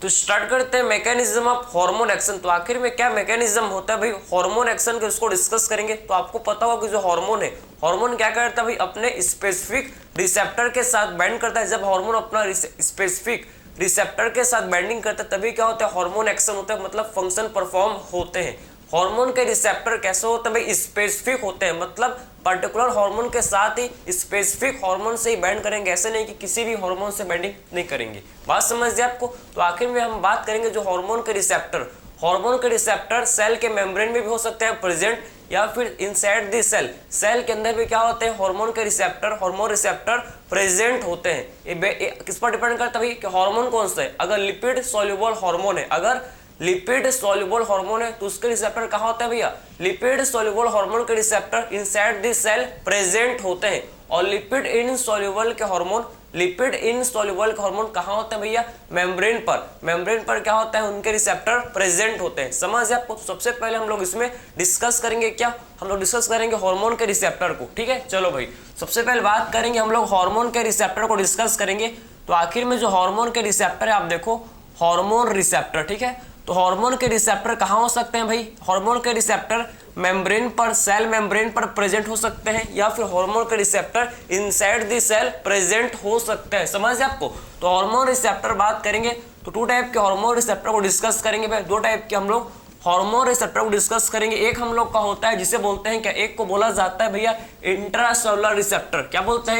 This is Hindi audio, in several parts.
तो स्टार्ट करते हैं मैकेनिज्म ऑफ हार्मोन एक्शन। तो आखिर में क्या मैकेनिज्म होता है भाई हार्मोन एक्शन के, उसको डिस्कस करेंगे। तो आपको पता होगा कि जो हार्मोन है, हार्मोन क्या करता है भाई अपने स्पेसिफिक रिसेप्टर के साथ बाइंड करता है। जब हार्मोन अपना स्पेसिफिक रिसेप्टर के साथ बाइंडिंग करता है तभी क्या होता है हार्मोन एक्शन होता है, मतलब फंक्शन परफॉर्म होते हैं। हार्मोन के रिसेप्टर कैसे होते हैं भाई स्पेसिफिक होते हैं, मतलब पर्टिकुलर हार्मोन के साथ ही स्पेसिफिक हार्मोन से ही बाइंड करेंगे, ऐसे नहीं कि किसी भी हार्मोन से बाइंडिंग नहीं करेंगे। बात समझ गए आपको। तो आखिर में हम बात करेंगे जो हार्मोन के रिसेप्टर, हार्मोन के रिसेप्टर सेल के मेम्ब्रेन में भी हो सकते हैं प्रेजेंट, या फिर इनसाइड द सेल, सेल के अंदर भी क्या होते हैं हार्मोन के रिसेप्टर, हार्मोन रिसेप्टर प्रेजेंट होते हैं। ये किस पर डिपेंड करता है भाई कि हार्मोन कौन सा है। अगर लिपिड सोल्यूबल हार्मोन है, अगर लिपिड सोल्यूबल हार्मोन है तो उसके रिसेप्टर कहाँ होता है भैया, लिपिड सोल्यूबल हार्मोन के receptor inside the cell present होते हैं। और लिपिड इनसोल्यूबल के हार्मोन, लिपिड इनसोल्यूबल के हार्मोन कहाँ होते हैं भैया, मेम्ब्रेन पर, मेम्ब्रेन पर क्या होता है उनके रिसेप्टर प्रेजेंट होते हैं। समझ आपको। तो सबसे पहले हम लोग इसमें डिस्कस करेंगे, क्या हम लोग डिस्कस करेंगे हार्मोन के रिसेप्टर को। ठीक है चलो भाई, सबसे पहले बात करेंगे हम लोग हार्मोन के रिसेप्टर को डिस्कस करेंगे। तो आखिर में जो हार्मोन के रिसेप्टर है आप देखो, हार्मोन रिसेप्टर, ठीक है। तो हार्मोन के रिसेप्टर कहाँ हो सकते हैं भाई, हार्मोन के रिसेप्टर मेम्ब्रेन पर, सेल मेम्ब्रेन पर प्रेजेंट हो सकते हैं, या फिर हार्मोन के receptor inside the cell present हो सकते हैं। समझ आपको। तो हार्मोन रिसेप्टर बात करेंगे तो टू टाइप के हार्मोन रिसेप्टर को डिस्कस करेंगे भाई, दो टाइप के हम लोग हार्मोन रिसेप्टर को डिस्कस करेंगे। एक हम लोग का होता है जिसे बोलते हैं क्या, एक को बोला जाता है भैया इंट्रासेलुलर रिसेप्टर। क्या बोलते हैं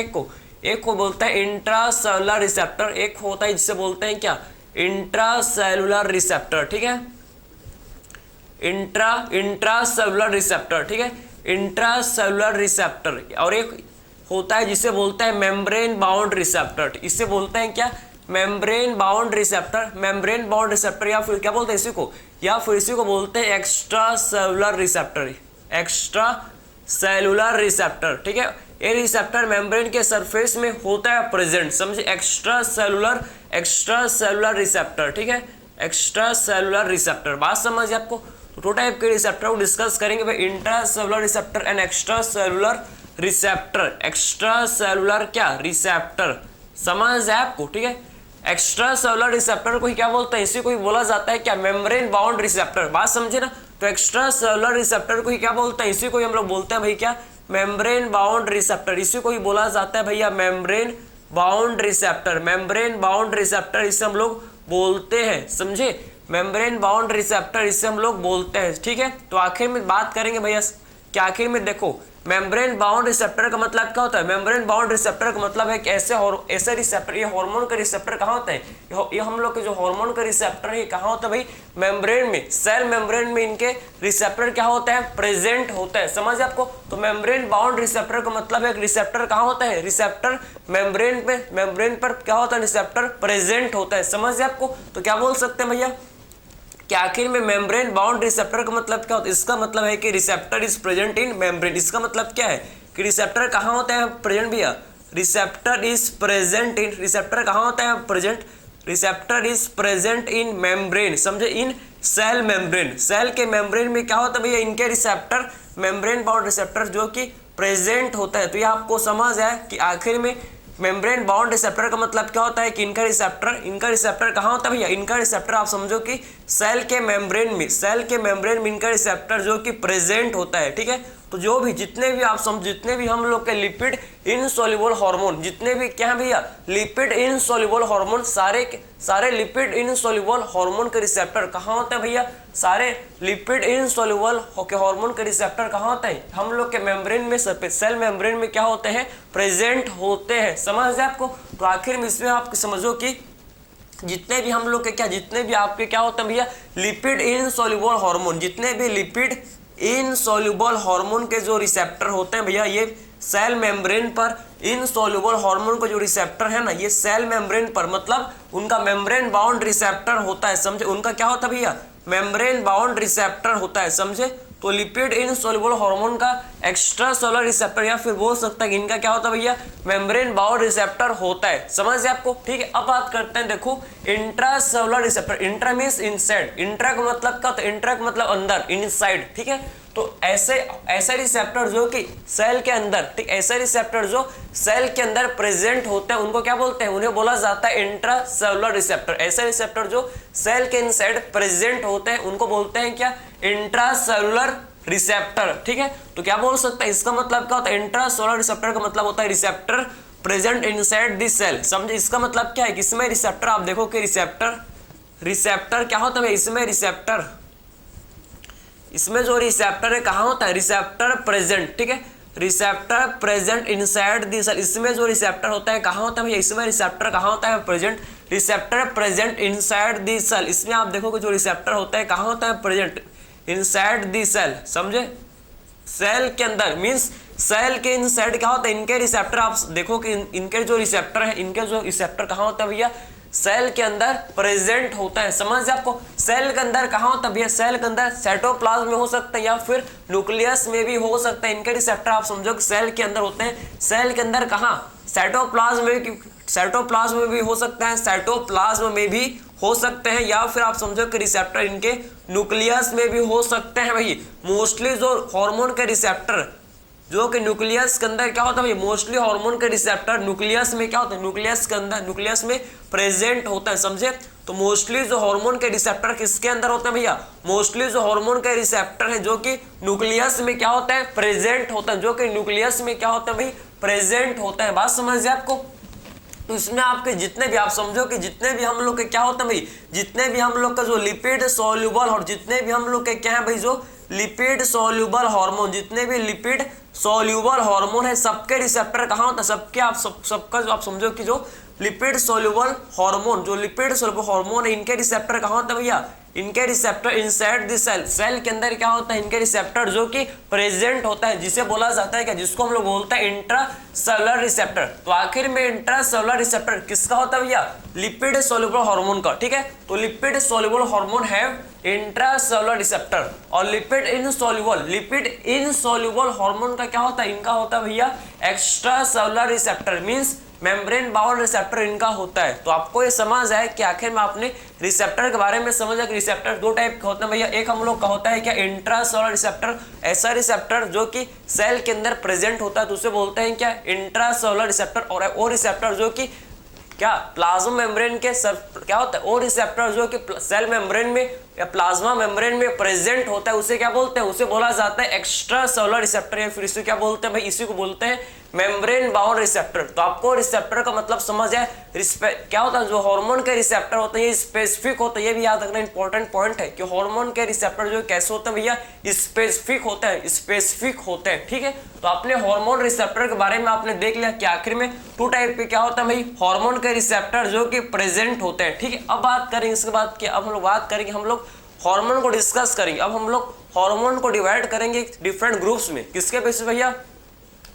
एक को बोलते हैं इंट्रासेलुलर रिसेप्टर, एक होता है जिसे बोलते हैं क्या इंट्रासेलुलर रिसेप्टर। ठीक है, इंट्रासेलुलर रिसेप्टर, ठीक है, इंट्रासेलुलर रिसेप्टर। और एक होता है जिसे बोलते हैं मेम्ब्रेन बाउंड रिसेप्टर, इससे बोलते हैं क्या membrane bound receptor, membrane bound receptor, या फिर क्या बोलते हैं इसी को, या फिर इसी को बोलते हैं extra cellular receptor, extra cellular receptor. ठीक है, ये रिसेप्टर मेम्ब्रेन के सरफेस में होता है प्रेजेंट, समझे, एक्स्ट्रा सेलुलर रिसेप्टर। ठीक है, एक्स्ट्रा सेलुलर रिसेप्टर। बात समझ आपको। तो दो टाइप के रिसेप्टर को डिस्कस करेंगे भाई, intra cellular receptor and extra cellular receptor. Extra cellular क्या रिसेप्टर, समझ है आपको। ठीक है, एक्स्ट्रा सेलुलर रिसेप्टर को ही क्या बोलते हैं, इसी को ही बोला जाता है क्या मेम्ब्रेन बाउंड रिसेप्टर। बात समझे ना। तो एक्स्ट्रा सेलुलर रिसेप्टर को ही क्या बोलते हैं, इसी को ही हम लोग बोलते हैं भाई क्या मेम्ब्रेन बाउंड रिसेप्टर, इसी को ही बोला जाता है भैया membrane bound receptor, membrane bound receptor इसे हम लोग बोलते हैं, समझे, मेम्ब्रेन बाउंड रिसेप्टर इसे हम लोग बोलते हैं। ठीक है, तो आखिर में बात करेंगे भैया कि आखिर में देखो मेम्ब्रेन बाउंड रिसेप्टर का मतलब क्या होता है। मेम्ब्रेन बाउंड रिसेप्टर का मतलब है कि ऐसे रिसेप्टर, ये हार्मोन के रिसेप्टर कहाँ होते हैं, ये हम लोग के जो हार्मोन के रिसेप्टर है कहाँ होता है भाई मेम्ब्रेन में, सेल मेम्ब्रेन में इनके रिसेप्टर क्या होता है प्रेजेंट होता है। समझ आपको। तो मेम्ब्रेन बाउंड रिसेप्टर का मतलब है रिसेप्टर कहाँ होता है, रिसेप्टर मेम्ब्रेन पे, मेम्ब्रेन पर क्या होता है रिसेप्टर प्रेजेंट होता है। समझ आपको। तो क्या बोल सकते हैं भैया कि आखिर में मेम्ब्रेन बाउंड रिसेप्टर का मतलब क्या होता है, इसका मतलब है कि receptor is present in membrane. इसका मतलब क्या है कि रिसेप्टर कहाँ होता है प्रेजेंट भैया, receptor is present in, receptor कहाँ होता है present, receptor is present in membrane, समझे, इन सेल मेम्ब्रेन, सेल के मेम्ब्रेन में क्या होता है भैया इनके रिसेप्टर मेम्ब्रेन बाउंड रिसेप्टर जो कि प्रेजेंट होता है। तो ये आपको समझ है कि आखिर में मेम्ब्रेन बाउंड रिसेप्टर का मतलब क्या होता है कि इनका रिसेप्टर कहाँ होता है भैया, इनका रिसेप्टर आप समझो कि सेल के मेम्ब्रेन में, सेल के मेम्ब्रेन में इनका रिसेप्टर जो कि प्रेजेंट होता है। ठीक है, तो जो भी जितने भी आप समझ, जितने भी हम लोग के लिपिड इनसोल्यूबल हार्मोन, जितने भी क्या है भैया लिपिड इनसोल्यूबल हार्मोन, सारे लिपिड इनसोल्यूबल हार्मोन के रिसेप्टर कहाँ होते हैं भैया, सारे लिपिड इनसोल्यूबल के हार्मोन के रिसेप्टर कहाँ होते हैं हम लोग के मेम्ब्रेन में, सेल मेम्ब्रेन में क्या होते हैं प्रेजेंट होते हैं। समझ है आपको। तो आखिर में इसमें आप समझो कि जितने भी हम लोग के क्या, जितने भी आपके क्या होते हैं भैया लिपिड इनसोल्यूबल हार्मोन, जितने भी लिपिड इनसोल्यूबल हार्मोन के जो रिसेप्टर होते हैं भैया ये सेल मेम्ब्रेन पर, इनसोल्यूबल हार्मोन का जो रिसेप्टर है ना ये सेल मेम्ब्रेन पर, मतलब उनका मेम्ब्रेन बाउंड रिसेप्टर होता है, समझे, उनका क्या होता है भैया मेम्ब्रेन बाउंड रिसेप्टर होता है, समझे। तो लिपिड इनसोल्यूबल हार्मोन का एक्स्ट्रा सेलुलर रिसेप्टर, या फिर बोल सकता है कि इनका क्या होता है भैया मेम्ब्रेन बाउंड रिसेप्टर होता है। समझ गए आपको, ठीक है। अब बात करते हैं, देखो intra cellular receptor, intra means inside, intra का मतलब क्या होता है, इंट्रा का मतलब अंदर, इनसाइड, ठीक है। तो ऐसे रिसेप्टर जो कि सेल के अंदर, ठीक, ऐसे रिसेप्टर जो सेल के अंदर प्रेजेंट होते हैं उनको क्या बोलते हैं, उन्हें बोला जाता है इंट्रा सेलुलर रिसेप्टर। ऐसे रिसेप्टर जो सेल के इनसाइड प्रेजेंट होते हैं उनको बोलते हैं क्या, इंट्रा सेलुलर रिसेप्टर, ठीक है। तो क्या बोल सकते हैं, इसका मतलब क्या होता है, इंट्रा सेलुलर रिसेप्टर का मतलब होता है receptor present inside the cell. समझे, इसका मतलब क्या है कि इसमें रिसेप्टर, आप देखो कि रिसेप्टर क्या होता है, इसमें रिसेप्टर, इसमें जो रिसेप्टर है कहाँ होता है, रिसेप्टर प्रेजेंट, ठीक है, receptor present inside the cell. इसमें जो रिसेप्टर होता है कहाँ होता है भैया, इसमें रिसेप्टर कहाँ होता है, present, receptor present inside the cell. इसमें आप देखो कि जो रिसेप्टर होता है कहाँ होता है, प्रेजेंट इनसाइड द सेल। समझे, सेल के अंदर मींस सेल के इनसाइड क्या होता है, इनके रिसेप्टर, आप देखो कि इनके जो रिसेप्टर है, इनके जो रिसेप्टर कहाँ होता है भैया, सेल के अंदर प्रेजेंट होता है। समझ आपको, सेल के अंदर कहाँ होता है भैया, सेल के अंदर साइटोप्लाज्म में हो सकता है या फिर न्यूक्लियस में भी हो सकता है। इनके रिसेप्टर आप समझो कि सेल के अंदर होते हैं, सेल के अंदर कहाँ, साइटोप्लाज्म में भी हो सकता है, साइटोप्लाज्म में भी हो सकते हैं, या फिर आप समझो कि रिसेप्टर इनके न्यूक्लियस में भी हो सकते हैं। भाई मोस्टली जो हार्मोन के रिसेप्टर जो कि न्यूक्लियस के अंदर क्या होता है, मोस्टली हार्मोन के रिसेप्टर न्यूक्लियस में क्या होता है, न्यूक्लियस के अंदर, न्यूक्लियस में प्रेजेंट होता है। समझे, तो मोस्टली जो हार्मोन के रिसेप्टर किसके अंदर होते हैं भैया, मोस्टली जो हार्मोन के रिसेप्टर है जो कि न्यूक्लियस में क्या होता है, प्रेजेंट होता है, जो कि न्यूक्लियस में क्या होता है भाई, प्रेजेंट होता है। बात समझिए आपको। तो इसमें आपके जितने भी, आप समझो कि जितने भी हम लोग के क्या होता है भाई, जितने भी हम लोग का जो लिपिड सोल्यूबल और जितने भी हम लोग के क्या है भाई, जो लिपिड सोल्यूबल हार्मोन, जितने भी लिपिड सोल्यूबल हार्मोन है सबके रिसेप्टर कहाँ होता है, सबके आप सबका जो आप समझो कि जो लिपिड सोल्यूबल हार्मोन, जो लिपिड सोल्यूबल हार्मोन है इनके रिसेप्टर कहाँ होता है भैया, इनके receptor inside the cell, cell के अंदर क्या होता है, इनके रिसेप्टर जो कि प्रेजेंट होता है, जिसे बोला जाता है क्या, जिसको हम लोग बोलते हैं इंट्रा सेलुलर रिसेप्टर। तो आखिर में इंट्रा सेलुलर रिसेप्टर किसका होता है भैया, लिपिड सोल्यूबल हार्मोन का, ठीक है। तो लिपिड सोल्यूबल हार्मोन है इंट्रा सेलुलर रिसेप्टर, और लिपिड इनसोल्यूबल हार्मोन का क्या होता है, इनका होता है भैया extra cellular receptor, means membrane bound receptor इनका होता है। तो आपको ये समझ आए कि आखिर में आपने रिसेप्टर के बारे में समझा कि रिसेप्टर दो टाइप के होते हैं भैया। एक हम लोग का होता है क्या, इंट्रासेलुलर रिसेप्टर, ऐसा रिसेप्टर जो कि सेल के अंदर प्रेजेंट होता है तो उसे बोलते हैं क्या, इंट्रासेलुलर रिसेप्टर। और वो रिसेप्टर जो कि क्या, प्लाज्मा मेम्ब्रेन के क्या होता है, वो रिसेप्टर जो कि सेल मेम्ब्रेन में या प्लाज्मा मेम्ब्रेन में प्रेजेंट होता है उसे क्या बोलते हैं, उसे बोला जाता है एक्स्ट्रा सेलुलर रिसेप्टर, या फिर इसे क्या बोलते हैं भाई, इसी को बोलते हैं मेम्ब्रेन बाउंड रिसेप्टर। तो आपको रिसेप्टर का मतलब समझ आए, क्या होता है, जो हार्मोन के रिसेप्टर होते हैं ये स्पेसिफिक होते हैं, ये भी याद रखना इंपॉर्टेंट पॉइंट है कि हार्मोन के रिसेप्टर जो कैसे होते हैं भैया, स्पेसिफिक होते हैं, ठीक है। तो आपने हार्मोन रिसेप्टर के बारे में आपने देख लिया कि आखिर में टू टाइप के क्या होता है भाई, हार्मोन के रिसेप्टर जो कि प्रेजेंट होते हैं, ठीक है। अब बात करेंगे इसके बाद कि अब हम लोग बात करेंगे, हम लोग हार्मोन को डिस्कस करेंगे। अब हम लोग हार्मोन को डिवाइड करेंगे डिफरेंट ग्रुप्स में, किसके बेसिस भैया,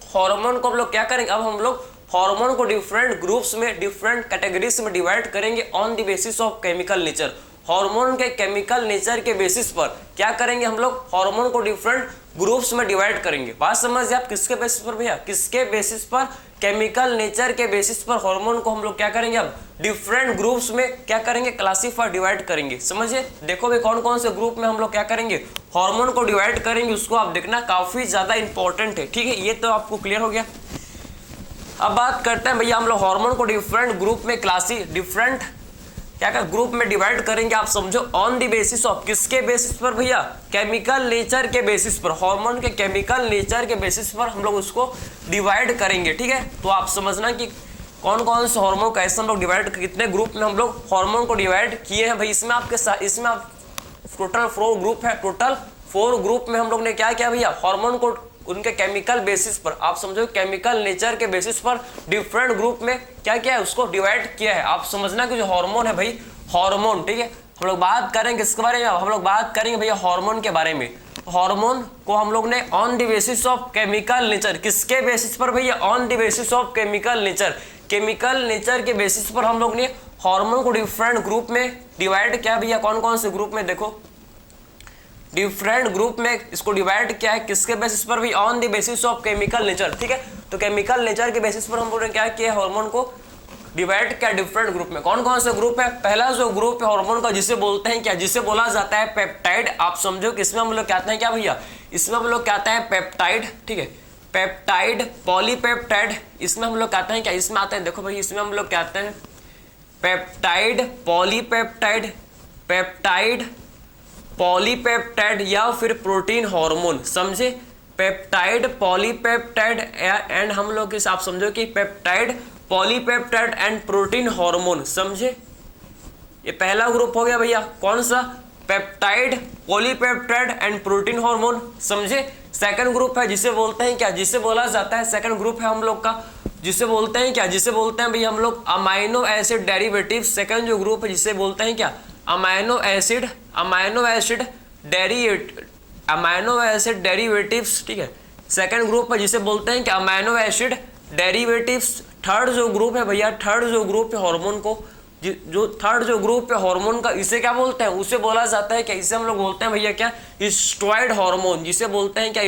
हार्मोन को हम लोग क्या करेंगे, अब हम लोग हार्मोन को डिफरेंट ग्रुप्स में, डिफरेंट कैटेगरीज में डिवाइड करेंगे on the basis of chemical nature. Hormone के केमिकल नेचर के बेसिस पर क्या करेंगे, हम लोग हार्मोन को डिफरेंट ग्रुप्स में डिवाइड करेंगे। बात समझिए आप, किसके बेसिस पर भैया, किसके बेसिस पर, केमिकल नेचर के बेसिस पर हार्मोन को हम लोग क्या करेंगे, अब डिफरेंट ग्रुप्स में क्या करेंगे, क्लासीफाई, डिवाइड करेंगे। समझिए, देखो भाई कौन कौन से ग्रुप में हम लोग क्या करेंगे, हार्मोन को डिवाइड करेंगे, उसको आप देखना काफी ज्यादा इंपॉर्टेंट है, ठीक है। ये तो आपको क्लियर हो गया। अब बात करते हैं भैया, हम लोग हार्मोन को डिफरेंट ग्रुप में डिफरेंट क्या क्या ग्रुप में डिवाइड करेंगे, आप समझो ऑन द बेसिस ऑफ, किसके बेसिस पर भैया, केमिकल नेचर के बेसिस पर, हार्मोन के केमिकल नेचर के बेसिस पर हम लोग उसको डिवाइड करेंगे, ठीक है। तो आप समझना कि कौन कौन से हार्मोन कैसे हम लोग डिवाइड, कितने ग्रुप में हम लोग हार्मोन को डिवाइड किए हैं भाई। इसमें आपके साथ, इसमें आप टोटल 4 ग्रुप है, टोटल 4 ग्रुप में हम लोग ने क्या किया भैया, हार्मोन को उनके केमिकल बेसिस पर, आप समझो केमिकल नेचर के बेसिस पर डिफरेंट ग्रुप में क्या किया है, उसको डिवाइड किया है। आप समझना कि जो हार्मोन है भाई, हार्मोन, ठीक है, हम लोग बात करेंगे किसके बारे में, हम लोग बात करेंगे भैया हार्मोन के बारे में। हार्मोन को हम लोग ने on the basis of chemical nature, किसके बेसिस पर भैया, on the basis of chemical nature, chemical nature के बेसिस पर हम लोग ने हार्मोन को डिफरेंट ग्रुप में डिवाइड किया भैया। कौन कौन से ग्रुप में, देखो डिफरेंट ग्रुप में इसको डिवाइड किया है, किसके बेसिस पर भी, on the basis of chemical nature, ठीक है। तो केमिकल नेचर के बेसिस पर हम लोगों ने क्या किया, हार्मोन को डिवाइड किया डिफरेंट ग्रुप में। कौन कौन से ग्रुप है, पहला जो ग्रुप है हार्मोन का जिसे बोलते हैं क्या, जिसे बोला जाता है पेप्टाइड। आप समझो कि इसमें हम लोग कहते हैं क्या भैया, इसमें हम लोग कहते हैं पेप्टाइड, ठीक है, पेप्टाइड, पॉलीपेप्टाइड, इसमें हम लोग कहते हैं क्या, इसमें आते हैं, देखो भाई इसमें हम लोग कहते हैं पेप्टाइड, पॉलीपेप्टाइड, पेप्टाइड, पॉलीपेप्टाइड या फिर प्रोटीन हार्मोन, समझे, पेप्टाइड, पॉलीपेप्टाइड एंड हम लोग इस आप समझो कि peptide, polypeptide and protein hormone, समझे। ये पहला ग्रुप हो गया भैया, कौन सा, peptide, polypeptide and protein hormone, समझे। सेकंड ग्रुप है जिसे बोलते हैं क्या, जिसे बोला जाता है, सेकंड ग्रुप है हम लोग का जिसे बोलते हैं क्या, जिसे बोलते हैं भैया हम लोग अमाइनो एसिड डेरिवेटिव। सेकंड जो ग्रुप है जिसे बोलते हैं क्या, अमाइनो एसिड डेरिवेटिव्स, ठीक है। सेकंड ग्रुप है जिसे बोलते हैं क्या, अमाइनो एसिड डेरिवेटिव्स। थर्ड जो ग्रुप है भैया, थर्ड जो ग्रुप है हार्मोन को, जो थर्ड जो ग्रुप है हार्मोन का, इसे क्या बोलते हैं, उसे बोला जाता है क्या, इसे हम लोग बोलते हैं भैया क्या, स्टेरॉइड हार्मोन, जिसे बोलते हैं क्या,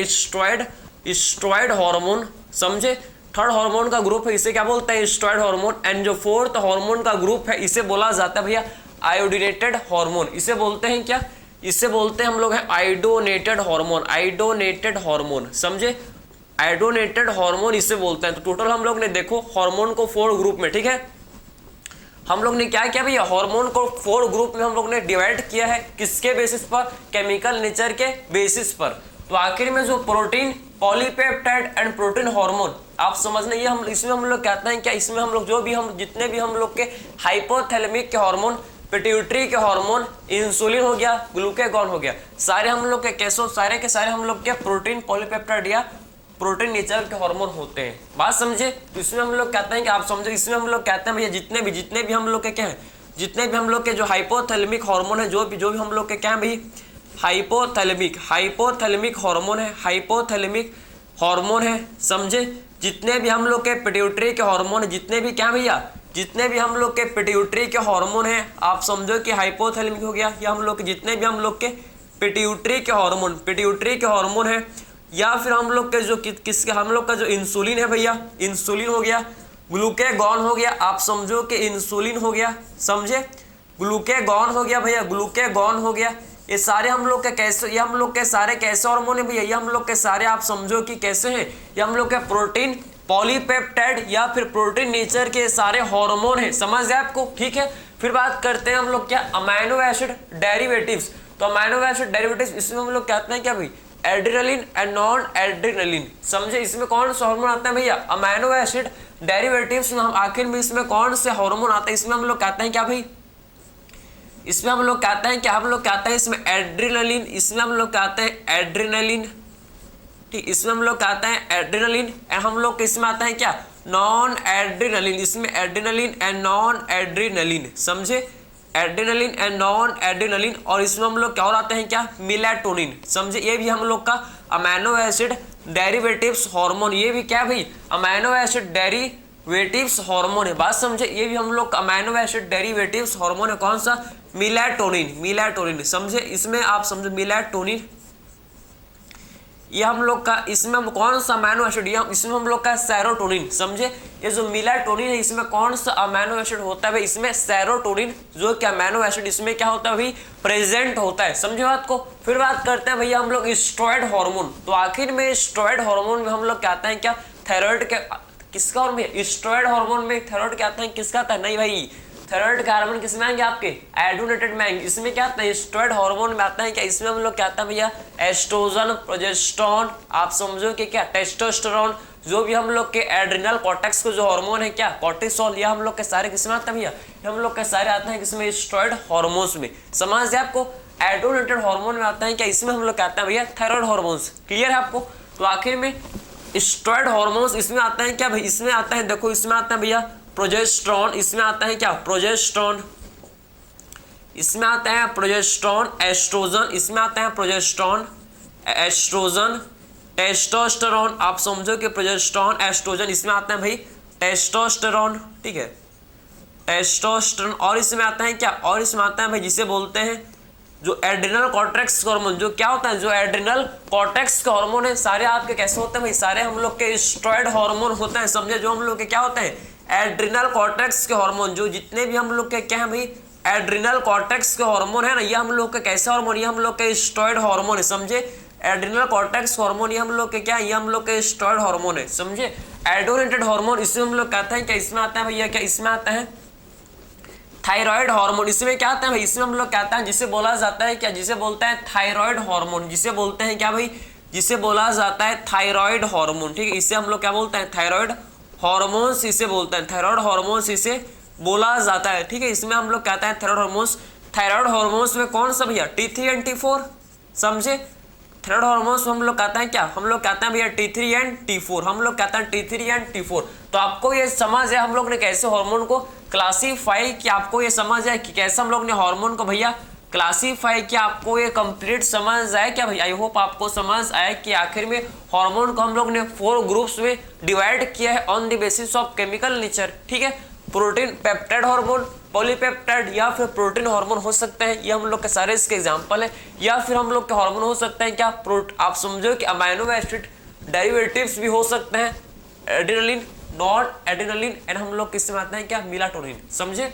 स्टेरॉइड हार्मोन, समझे। थर्ड हार्मोन का ग्रुप है, इसे क्या बोलते हैं, स्टेरॉइड हार्मोन। एंड जो फोर्थ हार्मोन का ग्रुप है, इसे बोला जाता है भैया आयोडीनेटेड हार्मोन, इसे बोलते हैं क्या, इसे बोलते हैं हम लोग है आयोडोनेटेड हार्मोन, समझे, आयोडोनेटेड हार्मोन इसे बोलते हैं। तो टोटल हम लोग ने देखो हार्मोन को 4 ग्रुप में, ठीक है, हम लोग ने क्या किया भैया, हार्मोन को 4 ग्रुप में हम लोग ने डिवाइड किया है, किसके बेसिस पर, केमिकल नेचर के बेसिस पर। तो आखिर में जो protein, polypeptide and protein hormone, आप समझना, ये हम इसमें हम लोग कहते हैं क्या, इसमें हम लोग जो भी हम जितने भी हम लोग के हाइपोथैलेमिक के हार्मोन, पिट्यूटरी के हार्मोन, इंसुलिन हो गया, ग्लूकागॉन हो गया, सारे हम लोग के कैसो सारे के सारे हम लोग के प्रोटीन, पॉलीपेप्टाइड या प्रोटीन नेचर के हार्मोन होते हैं। बात समझे। तो इसमें हम लोग कहते हैं कि आप समझो, इसमें हम लोग कहते हैं भैया जितने भी हम लोग के क्या है, जितने भी हम लोग के जो हाइपोथैलेमिक हार्मोन है, जो भी हम लोग के क्या है भाई, हाइपोथैलेमिक हार्मोन है, समझे। जितने भी हम लोग के पिट्यूटरी के हार्मोन, जितने भी क्या भैया, जितने भी हम लोग के पिट्यूटरी के हार्मोन है, आप समझो कि हाइपोथैलेमिक हो गया, या हम लोग के जितने भी हम लोग के पिट्यूटरी के हार्मोन है, या फिर हम लोग के जो किसके हम लोग का जो इंसुलिन है भैया, इंसुलिन हो गया, ग्लूकागॉन हो गया, आप समझो कि इंसुलिन हो गया, समझे, ग्लूकागॉन हो गया भैया, ग्लूकागॉन हो गया, ये सारे हम लोग के कैसे, ये हम लोग के सारे कैसे हार्मोन है भैया, ये हम लोग के सारे आप समझो कि कैसे हैं, ये हम लोग के प्रोटीन, पॉलीपेप्टाइड या फिर प्रोटीन नेचर के सारे हार्मोन है, समझ गए आपको, ठीक है। फिर बात करते हैं हम लोग क्या, अमाइनो एसिड डेरिवेटिव्स। तो अमाइनो एसिड डेरिवेटिव्स, इसमें हम लोग कहते हैं क्या भाई, एड्रेनलिन एंड नॉन एड्रेनलिन, समझे। इसमें कौन सा हार्मोन आता है भैया, अमाइनो एसिड डेरिवेटिव्स में हम आखिर में इसमें कौन से हार्मोन आता है, इसमें हम लोग कहते हैं क्या भाई, इसमें हम लोग कहते हैं क्या, हम लोग कहते हैं इसमें एड्रेनलिन, इसमें हम लोग कहते हैं एड्रेनलिन, ठीक, इसमें हम लोग कहते हैं एड्रेनलिन, एंड हम लोग इसमें आता है क्या, नॉन एड्रेनलिन, इसमें एड्रेनलिन एंड नॉन एड्रेनलिन, समझे, एड्रेनलिन एंड नॉन एड्रेनलिन। और इसमें हम लोग क्या और आते हैं क्या, मेलाटोनिन, समझे, ये भी हम लोग का अमाइनो एसिड डेरिवेटिव्स हार्मोन, ये भी क्या भाई, अमाइनो एसिड डेरिवेटिव्स हार्मोन है, बात समझे, ये भी हम लोग का अमाइनो एसिड डेरिवेटिव्स हार्मोन है, कौन सा, मेलाटोनिन, समझे। इसमें आप समझो मेलाटोनिन, ये हम लोग का, इसमें कौन सा अमाइनो एसिड, इसमें हम लोग का सेरोटोनिन, समझे। ये जो मेलाटोनिन है, इसमें कौन सा अमाइनो एसिड होता है भाई, इसमें सेरोटोनिन, जो कि अमाइनो एसिड इसमें क्या होता है भाई, प्रेजेंट होता है, समझे बात को। फिर बात करते हैं भैया हम लोग स्टेरॉइड हार्मोन। तो आखिर में स्टेरॉइड हार्मोन में हम लोग कहते हैं क्या, थायराइड के किसका हार्मोन, स्टेरॉइड हार्मोन में थायराइड क्या आता है, किसका आता है, नहीं भाई, थायराइड का हार्मोन किसमें आएंगे, आपके एड्रेनेटेड में आएंगे। इसमें क्या आता है, स्टेरॉइड हार्मोन में आता है क्या, इसमें हम लोग क्या आता है भैया, एस्ट्रोजन, प्रोजेस्टेरोन, आप समझो कि क्या, टेस्टोस्टेरोन, जो भी हम लोग के एड्रिनल कॉर्टेक्स को जो हार्मोन है क्या, कॉर्टिसोल, ये हम लोग के सारे किसमें आता है भैया, हम लोग के सारे आते हैं किसमें, स्टेरॉइड हार्मोन्स में, समझ गए आपको। एड्रेनेटेड हार्मोन में आता है क्या, इसमें हम लोग कहते हैं भैया थायराइड हार्मोन्स, क्लियर है आपको। तो आखिर में स्टेरॉइड हार्मोन्स इसमें आता है क्या भाई, इसमें आता है, देखो इसमें आता है भैया प्रोजेस्टेरोन, इसमें आता है क्या, प्रोजेस्टेरोन, इसमें आता है प्रोजेस्टेरोन, एस्ट्रोजन, इसमें आता है प्रोजेस्टेरोन, एस्ट्रोजन, टेस्टोस्टेरोन, आप समझो कि प्रोजेस्टेरोन, एस्ट्रोजन, इसमें आता है भाई टेस्टोस्टेरोन, ठीक है, टेस्टोस्टेरोन। और इसमें आता है क्या, और इसमें आता है भाई जिसे बोलते हैं जो एड्रिनल कॉर्टेक्स हार्मोन, जो क्या होता है, जो एड्रिनल कॉर्टेक्स के हार्मोन है, सारे आपके कैसे होते हैं भाई, सारे हम लोग के स्टेरॉइड हार्मोन होते हैं, समझे। जो हम लोग के क्या होते हैं, एड्रिनल कॉर्टेक्स के हार्मोन, जो जितने भी हम लोग के क्या है भाई, एड्रिनल कॉर्टेक्स के हार्मोन है ना, ये हम लोग के कैसे हार्मोन, ये हम लोग के स्टेरॉइड हार्मोन है, समझे। एड्रिनल कॉर्टेक्स हार्मोन ये हम लोग के क्या है, ये हम लोग के स्टेरॉइड हार्मोन है, समझे। एडोनेटेड हार्मोन इसमें हम लोग कहते हैं क्या, इसमें आता है भैया क्या, इसमें आता है थायराइड हार्मोन। इसमें क्या आता है भाई, इसमें हम लोग कहते हैं, जिसे बोला जाता है क्या, जिसे बोलते हैं थायराइड हार्मोन, जिसे बोलते हैं क्या भाई, जिसे बोला जाता है थायराइड हार्मोन, ठीक है। इसे हम लोग क्या बोलते हैं, थायराइड हार्मोन्स इसे बोलते हैं, थायराइड हार्मोन्स इसे बोला जाता है, ठीक है। इसमें हम लोग कहते हैं थायराइड हार्मोन्स। थायराइड हार्मोन्स में कौन सा भैया, T3 एंड T4, समझे। थायराइड हार्मोन्स हम लोग कहते हैं क्या, हम लोग कहते हैं भैया T3 एंड T4, हम लोग कहते हैं T3 एंड T4। तो आपको ये समझ है हम लोग ने कैसे हार्मोन को क्लासीफाई किया, आपको ये समझ है कि कैसे हम लोग ने हार्मोन को भैया क्लासीफाई किया, आपको ये कंप्लीट समझ आया क्या भाई। आई होप आपको समझ आया कि आखिर में हार्मोन को हम लोग ने 4 ग्रुप्स में डिवाइड किया है on the basis of chemical nature, ठीक है। प्रोटीन पेप्टाइड हार्मोन, पॉलीपेप्टाइड या फिर प्रोटीन हार्मोन हो सकते हैं, ये हम लोग के सारे इसके एग्जांपल है। या फिर हम लोग के हार्मोन हो सकते हैं क्या, आप समझो कि अमाइनो एसिड डेरिवेटिव्स भी हो सकते हैं, एड्रेनलिन, नॉट एड्रेनलिन, एंड हम लोग किससे आते हैं क्या, मेलाटोनिन, समझे।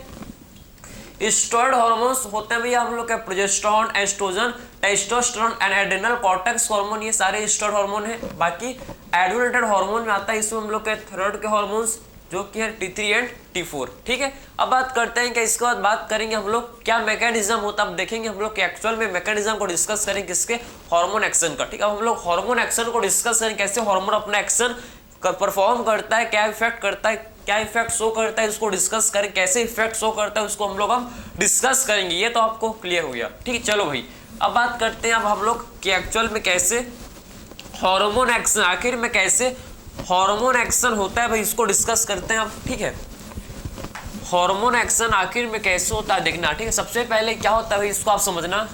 स्टेरॉइड हार्मोन्स होते हैं भैया हम लोग के progesterone, estrogen, testosterone and adrenal cortex hormone, ये सारे स्टेरॉइड हार्मोन है। बाकी एडुलेटेड हार्मोन में आता है इसमें हम लोग के थायराइड के हार्मोन्स, जो कि है T3 एंड T4, ठीक है। अब बात करते हैं कि इसके बाद बात करेंगे हम लोग क्या मैकेनिज्म होता है, अब देखेंगे हम लोग कि एक्चुअल में मैकेनिज्म को डिस्कस करेंगे किसके, हार्मोन एक्शन का, ठीक है। अब हम लोग हार्मोन एक्शन को डिस्कस करेंगे, कैसे हार्मोन अपना एक्शन परफॉर्म करता है, क्या इफेक्ट करता है, क्या इफेक्ट शो करता है, उसको डिस्कस करें, कैसे इफेक्ट शो करता है उसको हम डिस्कस करेंगे। ये तो आपको क्लियर हो गया, ठीक है। चलो भाई अब बात करते हैं अब हम लोग कि एक्चुअल में कैसे हार्मोन एक्शन, आखिर में कैसे हार्मोन एक्शन होता है भाई, इसको डिस्कस करते हैं अब, ठीक है। हार्मोन एक्शन आखिर में कैसे होता है देखना, ठीक है। सबसे पहले क्या होता है भाई, इसको आप समझना,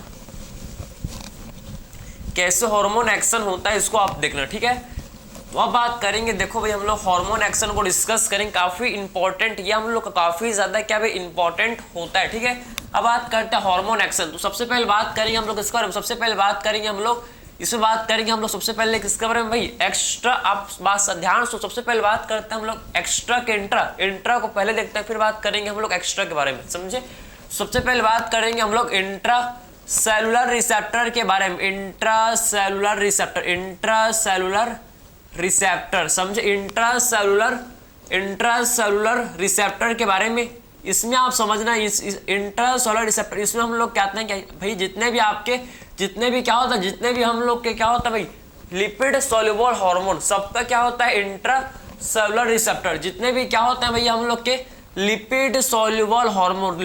कैसे हार्मोन एक्शन होता है इसको आप देखना, ठीक है। तो अब बात करेंगे, देखो भाई हम लोग हार्मोन एक्शन को डिस्कस करेंगे, काफी इंपॉर्टेंट, ये हम लोग का काफी ज्यादा क्या भाई इंपॉर्टेंट होता है, ठीक है। अब बात करते हैं हार्मोन एक्शन, तो सबसे पहले बात करेंगे हम लोग इसके बारे में, सबसे पहले बात करेंगे हम लोग इसमें बात करेंगे हम लोग सबसे पहले किसके बारे में भाई, एक्स्ट्रा। आप बात ध्यान से, सबसे पहले बात करते हैं हम लोग एक्स्ट्रा के इंट्रा को पहले देखते हैं, फिर बात करेंगे हम लोग एक्स्ट्रा के बारे में, समझे। सबसे पहले बात करेंगे हम लोग इंट्रा सेलुलर रिसेप्टर के बारे में, इंट्रा सेलुलर रिसेप्टर, समझे। इंट्रा सेलुलर रिसेप्टर के बारे में, इसमें आप समझना इस इंट्रा सेलुलर रिसेप्टर, इसमें हम लोग कहते हैं क्या भाई, जितने भी क्या होता है, जितने भी हम लोग के क्या होता है भाई, लिपिड सोल्यूबल हार्मोन, सबका क्या होता है इंट्रा सेलुलर रिसेप्टर। जितने भी क्या होते हैं भैया हम लोग के लिपिड सोल्यूबल हार्मोन,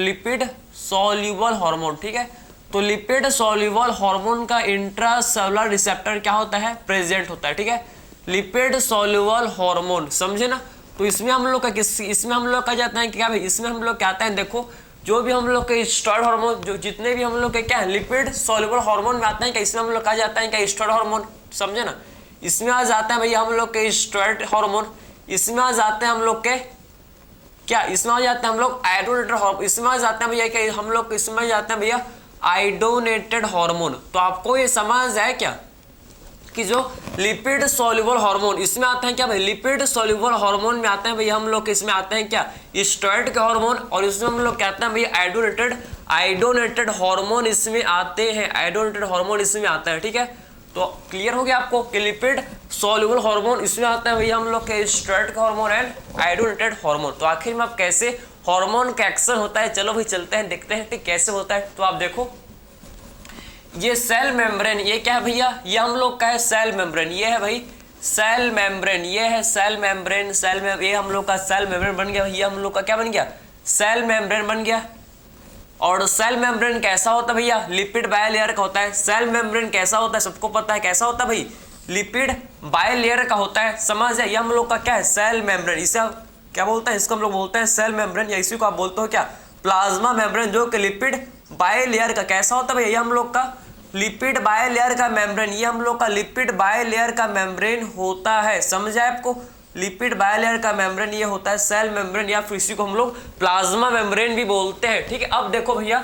ठीक है। तो लिपिड सोल्यूबल हार्मोन का इंट्रा सेलुलर रिसेप्टर क्या होता है, प्रेजेंट होता है, ठीक है। लिपिड सोल्यूबल हार्मोन, समझे ना। तो इसमें हम लोग का इसमें हम लोग कहा जाता है क्या भाई, इसमें हम लोग कहते हैं, देखो जो भी हम लोग के स्टेरॉइड हार्मोन, जो जितने भी हम लोग के क्या है लिपिड सोल्यूबल हार्मोन में आते हैं क्या, इसमें हम लोग कहा जाता है क्या स्टेरॉइड हार्मोन, समझे ना। इसमें आ जाता है भैया हम लोग के स्टेरॉइड हार्मोन, इसमें आ जाते हैं हम लोग के क्या, इसमें आ जाते हैं हम लोग आयोडोनेटेड हार्मोन, इसमें आ जाते हैं भैया क्या, हम लोग इसमें जाते हैं भैया आयोडोनेटेड हार्मोन। तो आपको ये समझ है क्या कि जो लिपिड सोल्यूबल हार्मोन इसमें आते हैं क्या भाई, लिपिड सोल्यूबल हार्मोन में आते हैं भैया हम लोग इसमें आते हैं क्या, स्टेरॉइड के हार्मोन, और इसमें हम लोग कहते हैं भैया आयोडोनेटेड हार्मोन इसमें आते हैं, आयोडोनेटेड हार्मोन इसमें आता है, ठीक है। तो क्लियर हो गया आपको कि लिपिड सोल्यूबल हार्मोन इसमें आता है भैया हम लोग के स्टेरॉइड का हार्मोन एंड आयोडोनेटेड हार्मोन। तो आखिर में आप कैसे हार्मोन का एक्शन होता है, चलो भाई चलते हैं देखते हैं ठीक कैसे होता है। तो आप देखो ये सेल मेम्ब्रेन, ये क्या है भैया, ये हम लोग का है सेल मेम्ब्रेन, ये है भाई सेल मेम्ब्रेन, ये है सेल मेम्ब्रेन, ये हम लोग का सेल मेम्ब्रेन बन गया, ये हम लोग का क्या बन गया, सेल मेम्ब्रेन बन गया। और सेल मेम्ब्रेन कैसा होता है भैया, लिपिड बायलेयर का होता है। सेल मेम्ब्रेन कैसा होता है, सबको पता है कैसा होता है भाई, लिपिड बायलेयर का होता है, समझ है। ये हम लोग का क्या है सेल मेम्ब्रेन, इसे क्या बोलते हैं, इसको हम लोग बोलते हैं सेल मेम्ब्रेन, या इसी को आप बोलते हो क्या प्लाज्मा मेम्ब्रेन, जो कि लिपिड बायलेयर का कैसा होता है भैया, ये हम लोग का लिपिड बायलेयर का मेम्ब्रेन, ये हम लोग का लिपिड बायलेयर का मेम्ब्रेन होता है, समझे आपको। लिपिड बायलेयर का मेम्ब्रेन ये होता है सेल मेम्ब्रेन, या फिर इसी को हम लोग प्लाज्मा मेम्ब्रेन भी बोलते हैं, ठीक है। अब देखो भैया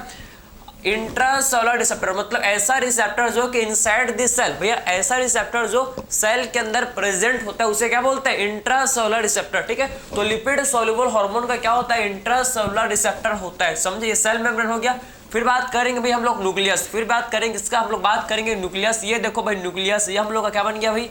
इंट्रासेलुलर रिसेप्टर मतलब ऐसा रिसेप्टर जो कि इनसाइड द सेल, भैया ऐसा रिसेप्टर जो सेल के अंदर प्रेजेंट होता है उसे क्या बोलते हैं, इंट्रासेलुलर रिसेप्टर। ठीक है, तो लिपिड सोल्यूबल हार्मोन का क्या होता है, इंट्रासेलुलर रिसेप्टर होता है, समझे। ये सेल मेम्ब्रेन हो गया। फिर बात करेंगे भाई हम लोग न्यूक्लियस, फिर बात करेंगे इसका, हम लोग बात करेंगे न्यूक्लियस। ये देखो भाई न्यूक्लियस, ये हम लोग का क्या बन गया भाई,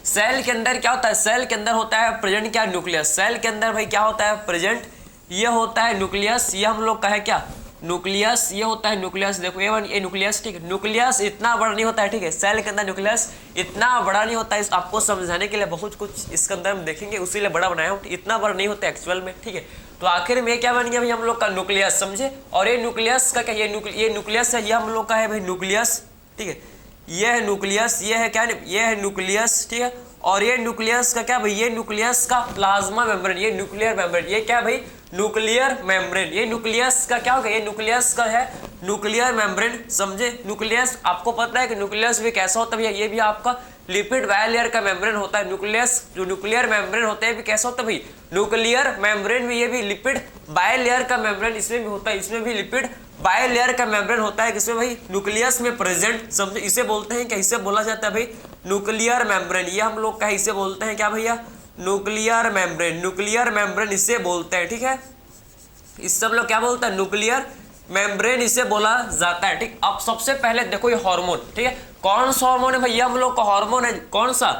सेल के अंदर क्या होता है, सेल के अंदर होता है प्रेजेंट क्या, न्यूक्लियस। सेल के अंदर भाई क्या होता है, प्रेजेंट, ये होता है न्यूक्लियस। ये हम लोग का है क्या, न्यूक्लियस, ये होता है न्यूक्लियस। देखो ये न्यूक्लियस, ठीक है। न्यूक्लियस इतना बड़ा नहीं होता है, ठीक है। सेल के अंदर न्यूक्लियस इतना बड़ा नहीं होता है, आपको समझाने के लिए बहुत कुछ इसके अंदर हम देखेंगे, उसीलिए बड़ा बनाया हूँ। इतना बड़ा नहीं होता एक्चुअल में, ठीक है। तो आखिर में क्या बन गया भाई हम लोग का, न्यूक्लियस, समझे। और ये न्यूक्लियस का क्या, ये न्यूक्लियस है, ये हम लोग का है भाई न्यूक्लियस, ठीक है। ये है न्यूक्लियस, ये है क्या, ये है न्यूक्लियस, ठीक है। और ये न्यूक्लियस का क्या भाई, ये न्यूक्लियस का प्लाज्मा मेम्ब्रेन, ये न्यूक्लियर मेम्ब्रेन, ये क्या भाई, न्यूक्लियर मेम्ब्रेन। ये न्यूक्लियस का क्या होगा, ये न्यूक्लियस का है न्यूक्लियर मेम्ब्रेन, समझे। न्यूक्लियस आपको पता है कि न्यूक्लियस भी कैसा होता है भैया, ये भी आपका लिपिड बायलेयर का मेम्ब्रेन होता है। न्यूक्लियस जो न्यूक्लियर मेम्ब्रेन होता है भी कैसा होता है भाई, न्यूक्लियर मेम्ब्रेन भी, ये भी लिपिड बायलेयर का मेम्ब्रेन इसमें भी होता है, इसमें भी लिपिड बायलेयर का मेम्ब्रेन होता है, किसमें भाई, न्यूक्लियस में प्रेजेंट, समझे। इसे बोलते हैं क्या, इसे बोला जाता है भाई न्यूक्लियर मेम्ब्रेन। ये हम लोग का इसे बोलते हैं क्या भैया, न्यूक्लियर मेम्ब्रेन, न्यूक्लियर मेम्ब्रेन इसे बोलते हैं, ठीक है। इस सब लोग क्या बोलते हैं, न्यूक्लियर मेम्ब्रेन इसे बोला जाता है, ठीक। अब सबसे पहले देखो ये हार्मोन, ठीक है। कौन सा हार्मोन है भाई, ये हम लोग का हार्मोन है, कौन सा,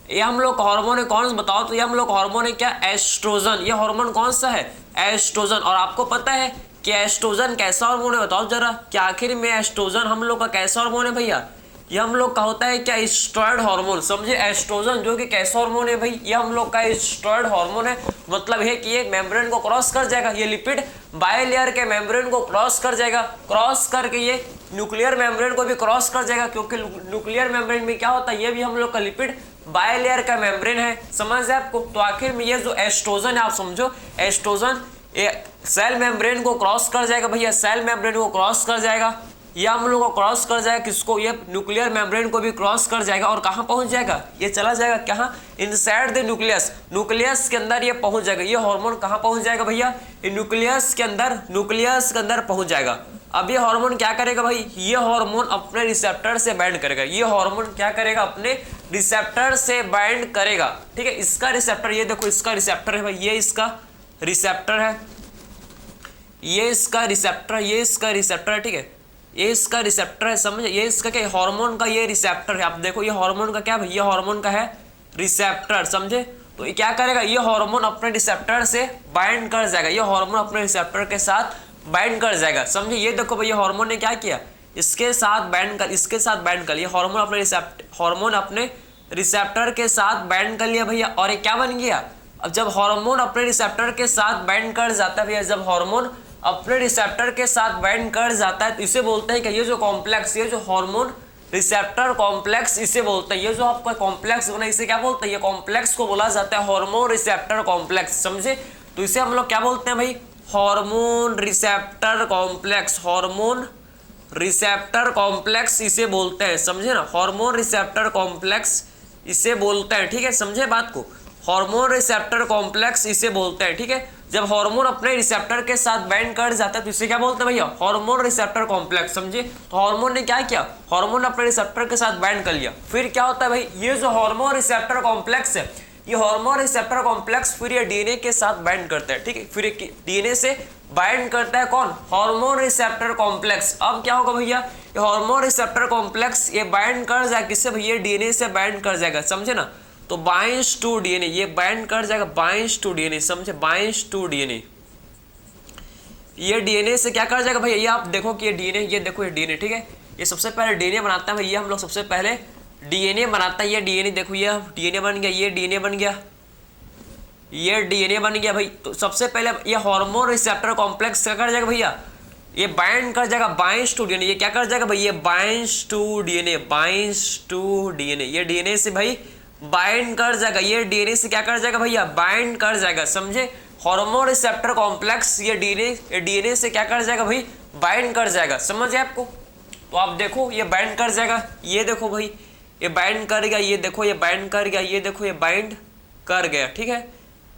ये हम लोग का हार्मोन है, कौन सा बताओ तो। ये हम लोग का हार्मोन है क्या, एस्ट्रोजन। ये हार्मोन कौन सा है, एस्ट्रोजन। और आपको पता है कि एस्ट्रोजन कैसा हार्मोन है, बताओ जरा, कि आखिर में एस्ट्रोजन हम लोग का कैसा हार्मोन है भैया, ये हम लोग का होता है क्या, स्टेरॉयड हार्मोन, समझे। एस्ट्रोजन जो कि कैसा हार्मोन है भाई, ये हम लोग का स्टेरॉयड हार्मोन है। मतलब है कि ये मेम्ब्रेन को क्रॉस कर जाएगा, ये लिपिड बायलेयर के मेम्ब्रेन को क्रॉस कर जाएगा, क्रॉस करके ये न्यूक्लियर मेम्ब्रेन को भी क्रॉस कर जाएगा, क्योंकि न्यूक्लियर मेम्ब्रेन में क्या होता है, ये भी हम लोग का लिपिड बायलेयर का मेम्ब्रेन है, समझ है आपको। तो आखिर में ये जो एस्ट्रोजन है, आप समझो एस्ट्रोजन ये सेल मेम्ब्रेन को क्रॉस कर जाएगा भैया, सेल मेम्ब्रेन को क्रॉस कर जाएगा, ये हम लोग को क्रॉस कर जाएगा, किसको, ये न्यूक्लियर मेम्ब्रेन को भी क्रॉस कर जाएगा। और कहाँ पहुंच जाएगा, ये चला जाएगा कहाँ, इनसाइड द न्यूक्लियस, न्यूक्लियस के अंदर ये पहुंच जाएगा। ये हार्मोन कहाँ पहुंच जाएगा भैया, ये न्यूक्लियस के अंदर पहुंच जाएगा। अब ये हार्मोन क्या करेगा भाई, ये हार्मोन अपने रिसेप्टर से बाइंड करेगा। ये हार्मोन क्या करेगा, अपने रिसेप्टर से बाइंड करेगा, ठीक है। इसका रिसेप्टर, ये देखो इसका रिसेप्टर है भाई, ये इसका रिसेप्टर है, ये इसका रिसेप्टर, ये इसका रिसेप्टर है, ठीक है। ये इसका रिसेप्टर है, समझे। ये इसका क्या, हार्मोन का ये रिसेप्टर है। आप देखो ये हार्मोन का क्या भाई, ये हार्मोन का है रिसेप्टर, समझे। तो ये क्या करेगा, ये हार्मोन अपने रिसेप्टर से बाइंड कर जाएगा, ये हार्मोन अपने रिसेप्टर के साथ बाइंड कर जाएगा, समझे। ये देखो भाई ये हार्मोन ने क्या किया, इसके साथ बाइंड कर, इसके साथ बाइंड कर, ये हार्मोन अपने रिसेप्टर के साथ बाइंड कर लिया भैया। और ये क्या बन गया, अब जब हार्मोन अपने रिसेप्टर के साथ बाइंड कर जाता है भैया, जब हार्मोन अपने रिसेप्टर के साथ बाइंड कर जाता है तो इसे बोलते हैं कि ये जो कॉम्प्लेक्स, ये जो हार्मोन रिसेप्टर कॉम्प्लेक्स इसे बोलते हैं। ये जो आपका कॉम्प्लेक्स बना इसे क्या बोलते हैं, ये कॉम्प्लेक्स को बोला जाता है हार्मोन रिसेप्टर कॉम्प्लेक्स, समझे। तो इसे हम लोग क्या बोलते हैं भाई, hormone receptor complex, hormone receptor complex इसे बोलते हैं, समझे ना। हार्मोन रिसेप्टर कॉम्प्लेक्स इसे बोलते हैं, ठीक है, समझे बात को। हार्मोन रिसेप्टर कॉम्प्लेक्स इसे बोलते हैं, ठीक है। जब हार्मोन अपने रिसेप्टर के साथ बाइंड कर जाता है तो इसे क्या बोलते हैं भैया, हार्मोन रिसेप्टर कॉम्प्लेक्स, समझे। तो हार्मोन ने क्या किया, हार्मोन अपने रिसेप्टर के साथ बाइंड कर लिया, फिर क्या होता है भाई, ये जो हार्मोन रिसेप्टर कॉम्प्लेक्स है, ये हार्मोन रिसेप्टर कॉम्प्लेक्स फिर ये डीएनए के साथ बाइंड करता है, ठीक है। फिर डीएनए से बाइंड करता है कौन, हार्मोन रिसेप्टर कॉम्प्लेक्स। अब क्या होगा भैया, ये हार्मोन रिसेप्टर कॉम्प्लेक्स ये बाइंड कर जाएगा, किससे भैया, डीएनए से बाइंड कर जाएगा, समझे ना। तो बाइंड्स टू डीएनए, ये बाइंड कर जाएगा, बाइंड्स टू डीएनए, समझे, बाइंड्स टू डीएनए। ये डीएनए से क्या कर जाएगा भैया, ये आप देखो कि ये डीएनए, ये देखो ये डीएनए, ठीक है। ये सबसे पहले डीएनए बनाता है भैया, हम लोग सबसे पहले डीएनए बनाता है। ये डीएनए देखो, ये डीएनए बन गया, ये डीएनए बन गया, ये डीएनए बन गया भाई। तो सबसे पहले ये हार्मोन रिसेप्टर कॉम्प्लेक्स क्या कर जाएगा भैया, ये बाइंड कर जाएगा, बाइंड्स टू डीएनए। ये क्या कर जाएगा भाई, ये binds to DNA, binds to DNA. ये डीएनए से भाई बाइंड कर जाएगा, ये डीएनए से क्या कर जाएगा भैया, बाइंड कर जाएगा, समझे। हार्मोन रिसेप्टर कॉम्प्लेक्स ये डीएनए से क्या कर जाएगा भाई, बाइंड कर जाएगा, समझे आपको। तो आप देखो ये बाइंड कर जाएगा, ये देखो भाई ये बाइंड कर गया, ये देखो ये बाइंड कर गया, ये देखो ये बाइंड कर गया, ठीक है।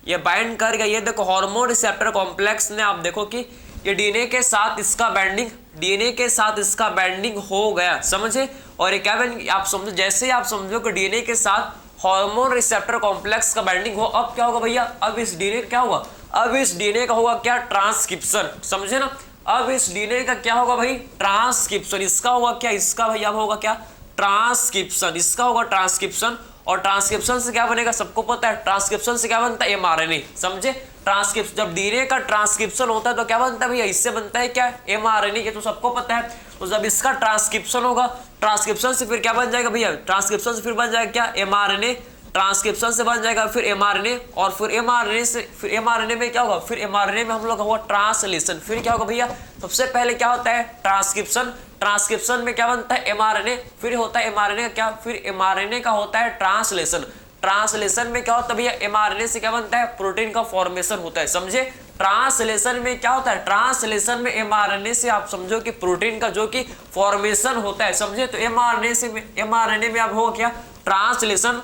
ये बाइंड कर गया, ये देखो हार्मोन रिसेप्टर कॉम्प्लेक्स ने, आप देखो कि ये डीएनए के साथ इसका बाइंडिंग डीएनए के साथ इसका बाइंडिंग हो गया, समझे। और ये क्या बन, आप समझो, जैसे ही आप समझो कि डीएनए के साथ हार्मोन रिसेप्टर कॉम्प्लेक्स का बाइंडिंग हो, अब क्या होगा भैया, अब इस डीएनए क्या होगा, अब इस डीएनए का होगा क्या, ट्रांसक्रिप्शन, समझे ना। अब इस डीएनए का क्या होगा भाई, ट्रांसक्रिप्शन। इसका होगा क्या, इसका भैया होगा क्या, ट्रांसक्रिप्शन। इसका होगा ट्रांसक्रिप्शन। और ट्रांसक्रिप्शन से क्या बनेगा, सबको पता है ट्रांसक्रिप्शन से क्या बनता है, एमआरएनए, समझे। ट्रांसक्रिप्शन, जब डीएनए का ट्रांसक्रिप्शन होता है तो क्या बनता है भैया, इससे बनता है क्या, एमआरएनए, ये तो सबको पता है। तो जब इसका ट्रांसक्रिप्शन होगा, ट्रांसक्रिप्शन से फिर क्या बन जाएगा भैया, ट्रांसक्रिप्शन से फिर बन जाएगा क्या, एमआरएनए। ट्रांसक्रिप्शन से बन जाएगा फिर एमआरएनए, और फिर एमआरएनए से, फिर एमआरएनए में क्या होगा, फिर एमआरएनए में हम लोग होगा ट्रांसलेशन। फिर क्या होगा भैया, सबसे पहले क्या होता है, ट्रांसक्रिप्शन। ट्रांसक्रिप्शन में क्या बनता है, एमआरएनए। फिर होता है एमआरएनए का क्या, फिर एमआरएनए का होता है ट्रांसलेशन। ट्रांसलेशन में क्या होता है भैया, एमआरएनए से क्या बनता है, प्रोटीन का फॉर्मेशन होता है, समझे। ट्रांसलेशन में क्या होता है, ट्रांसलेशन में एमआरएनए से आप समझो कि प्रोटीन का जो कि फॉर्मेशन होता है, समझे। तो एमआरएनए में आप हो क्या, ट्रांसलेशन।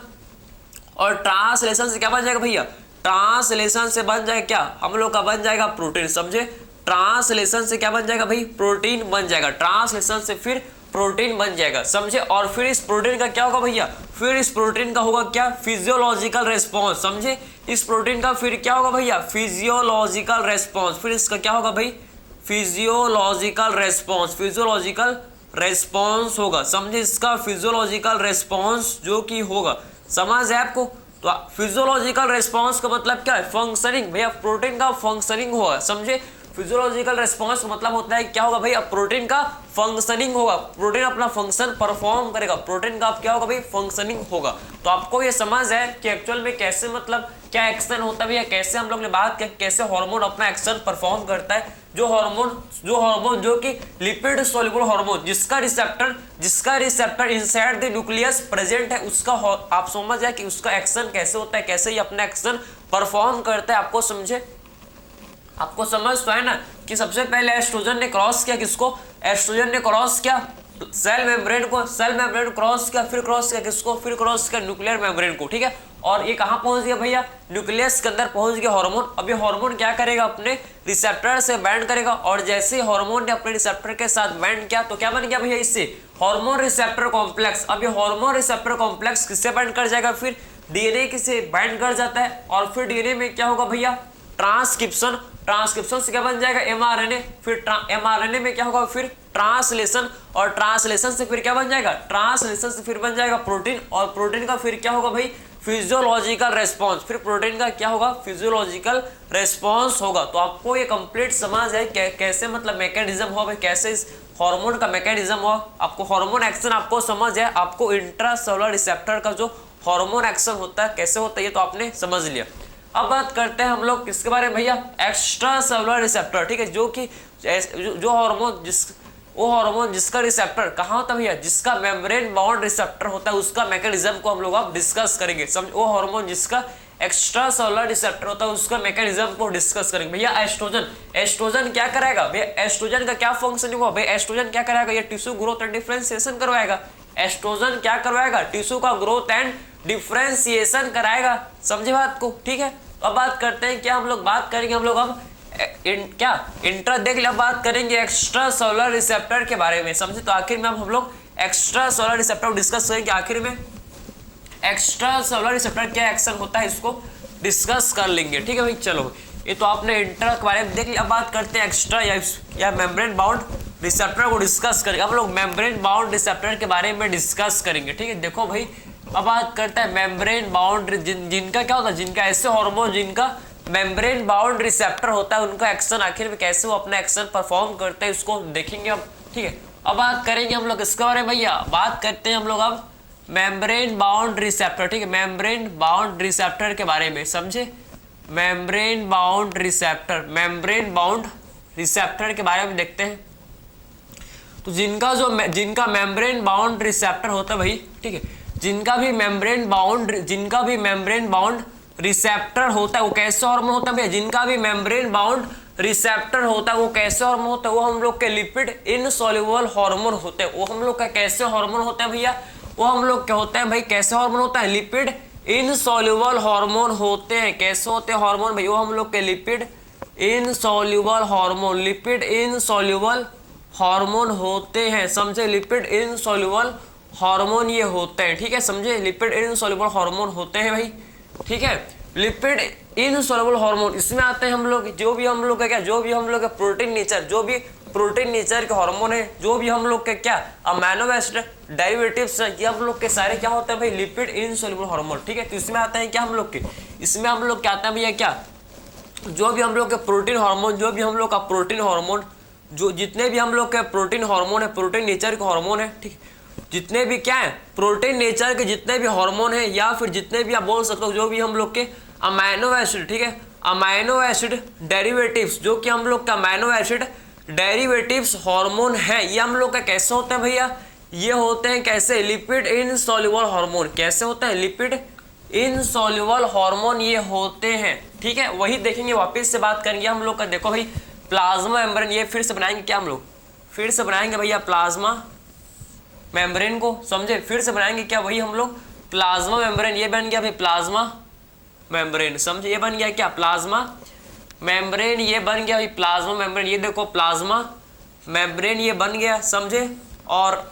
और ट्रांसलेशन से क्या बन जाएगा भैया, ट्रांसलेशन से बन जाएगा क्या, हम लोग का बन जाएगा प्रोटीन, समझे। ट्रांसलेशन से क्या बन जाएगा भाई, प्रोटीन बन जाएगा। ट्रांसलेशन से फिर प्रोटीन बन जाएगा, समझे। और फिर इस प्रोटीन का क्या होगा भैया, फिर इस प्रोटीन का होगा क्या, फिजियोलॉजिकल रेस्पॉन्स, समझे। इस प्रोटीन का फिर क्या होगा भैया, फिजियोलॉजिकल रेस्पॉन्स। फिर इसका क्या होगा भाई, फिजियोलॉजिकल रेस्पॉन्स। फिजियोलॉजिकल रेस्पॉन्स होगा, समझे। इसका फिजियोलॉजिकल रेस्पॉन्स जो कि होगा, समझ है आपको। तो फिजियोलॉजिकल रेस्पॉन्स का मतलब क्या है, फंक्शनिंग, भैया प्रोटीन का फंक्शनिंग होगा, समझे। फिजियोलॉजिकल रेस्पॉन्स मतलब होता है क्या होगा भाई, अब प्रोटीन का फंक्शनिंग होगा, प्रोटीन अपना फंक्शन परफॉर्म करेगा, प्रोटीन का अब क्या होगा भाई, फंक्शनिंग होगा। तो आपको ये समझ है कि एक्चुअल में कैसे, मतलब क्या एक्शन होता है, या कैसे हम लोग ने बात किया कैसे हार्मोन अपना एक्शन परफॉर्म करता है। जो हार्मोन जो कि लिपिड सोल्यूबल हार्मोन, जिसका receptor inside the nucleus present है, उसका आप समझ जाए कि उसका एक्शन कैसे होता है, कैसे ये अपना एक्शन परफॉर्म करता है। आपको समझे, आपको समझ तो है ना कि सबसे पहले एस्ट्रोजन ने क्रॉस किया, किसको, एस्ट्रोजन ने क्रॉस किया सेल मेम्ब्रेन को, सेल मेम्ब्रेन क्रॉस किया, फिर क्रॉस किया किसको, फिर क्रॉस किया न्यूक्लियर मेम्ब्रेन को, ठीक है। और ये कहाँ पहुंच गया भैया, न्यूक्लियस के अंदर पहुंच गया हार्मोन। अब ये हार्मोन क्या करेगा, अपने रिसेप्टर से बाइंड करेगा, और जैसे ही हार्मोन ने अपने रिसेप्टर के साथ बाइंड किया तो क्या बन गया भैया, इससे हार्मोन रिसेप्टर कॉम्प्लेक्स। अब ये हार्मोन रिसेप्टर कॉम्प्लेक्स किससे बाइंड कर जाएगा, फिर डीएनए से बाइंड कर जाता है, और फिर डीएनए में क्या होगा भैया, ट्रांसक्रिप्शन। ट्रांसक्रिप्शन से क्या बन जाएगा, एमआरएनए। फिर एमआरएनए में क्या होगा, फिर ट्रांसलेशन, और ट्रांसलेशन से फिर क्या बन जाएगा, ट्रांसलेशन से फिर बन जाएगा प्रोटीन, और प्रोटीन का फिर क्या होगा भाई, फिजियोलॉजिकल रेस्पॉन्स। फिर प्रोटीन का क्या होगा, फिजियोलॉजिकल रेस्पॉन्स होगा। तो आपको ये कंप्लीट समझ है कैसे, मतलब मैकेनिज्म हो भाई, कैसे इस हार्मोन का मैकेनिज्म हो। आपको हार्मोन एक्शन आपको समझ है, आपको इंट्रासेलुलर रिसेप्टर का जो हार्मोन एक्शन होता है कैसे होता है ये तो आपने समझ लिया। अब बात करते हैं हम लोग किसके बारे में भैया, एक्स्ट्रा सेलुलर रिसेप्टर, ठीक है। जो कि जो हार्मोन जिसका रिसेप्टर कहाँ होता है भैया, जिसका मेम्ब्रेन बाउंड रिसेप्टर होता है, उसका मैकेनिज्म को हम लोग अब डिस्कस करेंगे, समझ। वो हार्मोन जिसका एक्स्ट्रा सेलुलर रिसेप्टर होता है उसका मैकेनिज्म को डिस्कस करेंगे। भैया एस्ट्रोजन क्या कराएगा भैया, एस्ट्रोजन का क्या फंक्शन होगा भैया, एस्ट्रोजन क्या कराएगा, ये टिश्यू ग्रोथ एंड डिफरेंशिएशन करवाएगा। एस्ट्रोजन क्या करवाएगा, टिश्यू का ग्रोथ एंड डिफरेंशिएशन कराएगा, समझे बात को, ठीक है। अब बात करते हैं क्या, हम लोग बात करेंगे, हम लोग अब क्या इंट्रा देख लिया, बात करेंगे एक्स्ट्रा सेलुलर रिसेप्टर के बारे में, समझे। तो आखिर में हम लोग एक्स्ट्रा सेलुलर रिसेप्टर डिस्कस करेंगे, आखिर में एक्स्ट्रा सेलुलर रिसेप्टर क्या एक्शन होता है इसको डिस्कस कर लेंगे, ठीक है भाई। चलो ये तो आपने इंट्रा के बारे में देख लिया। अब बात करते हैं एक्स्ट्रा या मेम्ब्रेन बाउंड रिसेप्टर को डिस्कस करेंगे। हम लोग मेम्ब्रेन बाउंड रिसेप्टर के बारे में डिस्कस करेंगे, ठीक है। देखो भाई, अब बात करते हैं मेम्ब्रेन बाउंड, जिनका क्या होता है, जिनका ऐसे हार्मोन जिनका मेम्ब्रेन बाउंड रिसेप्टर होता है, उनका एक्शन आखिर में कैसे वो अपना एक्शन परफॉर्म करते हैं उसको देखेंगे अब, ठीक है। अब बात करेंगे हम लोग इसके बारे में भैया, बात करते हैं हम लोग अब मेम्ब्रेन बाउंड रिसेप्टर, ठीक है। मेम्ब्रेन बाउंड रिसेप्टर के बारे में समझे, मेम्ब्रेन बाउंड रिसेप्टर के बारे में देखते हैं। तो जिनका मेम्ब्रेन बाउंड रिसेप्टर होता है भाई, ठीक है, जिनका भी मेम्ब्रेन बाउंड रिसेप्टर होता है वो कैसे हार्मोन होता है भैया, जिनका भी मेम्ब्रेन बाउंड रिसेप्टर होता है वो कैसे हार्मोन होता है, वो हम लोग के लिपिड इनसॉल्युबल हार्मोन होते हैं। वो हम लोग का कैसे हार्मोन होता है भैया, वो हम लोग क्या होते हैं भाई, कैसे हार्मोन होता है, लिपिड इनसॉल्युबल हार्मोन होते हैं। कैसे होते हैं हार्मोन भाई, वो हम लोग के लिपिड इनसॉल्युबल हार्मोन होते हैं, समझे, लिपिड इनसॉल्युबल हार्मोन ये होते हैं, ठीक है, समझे, लिपिड इनसॉल्युबल हार्मोन होते हैं भाई, ठीक है। लिपिड इनसॉल्युबल हार्मोन इसमें आते हैं हम लोग, जो भी हम लोग का क्या, जो भी हम लोग का प्रोटीन नेचर, जो भी प्रोटीन नेचर के हार्मोन है, जो भी हम लोग के क्या अमीनो एसिड डेरिवेटिव्स है, ये हम लोग के सारे क्या होते हैं भाई, लिपिड इनसॉल्युबल हार्मोन, ठीक है। तो इसमें आते हैं क्या हम लोग के, इसमें हम लोग क्या आता है भैया, क्या जो भी हम लोग के प्रोटीन हार्मोन, जो भी हम लोग का प्रोटीन हार्मोन, जो जितने भी हम लोग के प्रोटीन हार्मोन है, प्रोटीन नेचर के हार्मोन है, ठीक, जितने भी क्या है प्रोटीन नेचर के जितने भी हार्मोन है, या फिर जितने भी आप बोल सकते हो जो भी हम लोग के अमीनो एसिड, ठीक है, अमीनो एसिड डेरिवेटिव्स, जो कि हम लोग का अमीनो एसिड डेरिवेटिव्स हार्मोन है, ये हम लोग का कैसे होते हैं भैया, ये होते हैं कैसे, लिपिड इनसॉल्युबल हार्मोन। कैसे होते हैं, लिपिड इनसॉल्युबल हार्मोन ये होते हैं, ठीक है। वही देखेंगे, वापस से बात करेंगे हम लोग का, देखो भाई प्लाज्मा मेम्ब्रेन, ये फिर से बनाएंगे क्या हम लोग, फिर से बनाएंगे भैया प्लाज्मा मेम्ब्रेन को, समझे, फिर से बनाएंगे क्या, वही हम लोग प्लाज्मा मेम्ब्रेन, ये बन गया भाई प्लाज्मा मेम्ब्रेन, समझे, ये बन गया क्या प्लाज्मा मेम्ब्रेन, ये बन गया भाई प्लाज्मा मेम्ब्रेन, ये देखो प्लाज्मा मेम्ब्रेन ये बन गया, समझे। और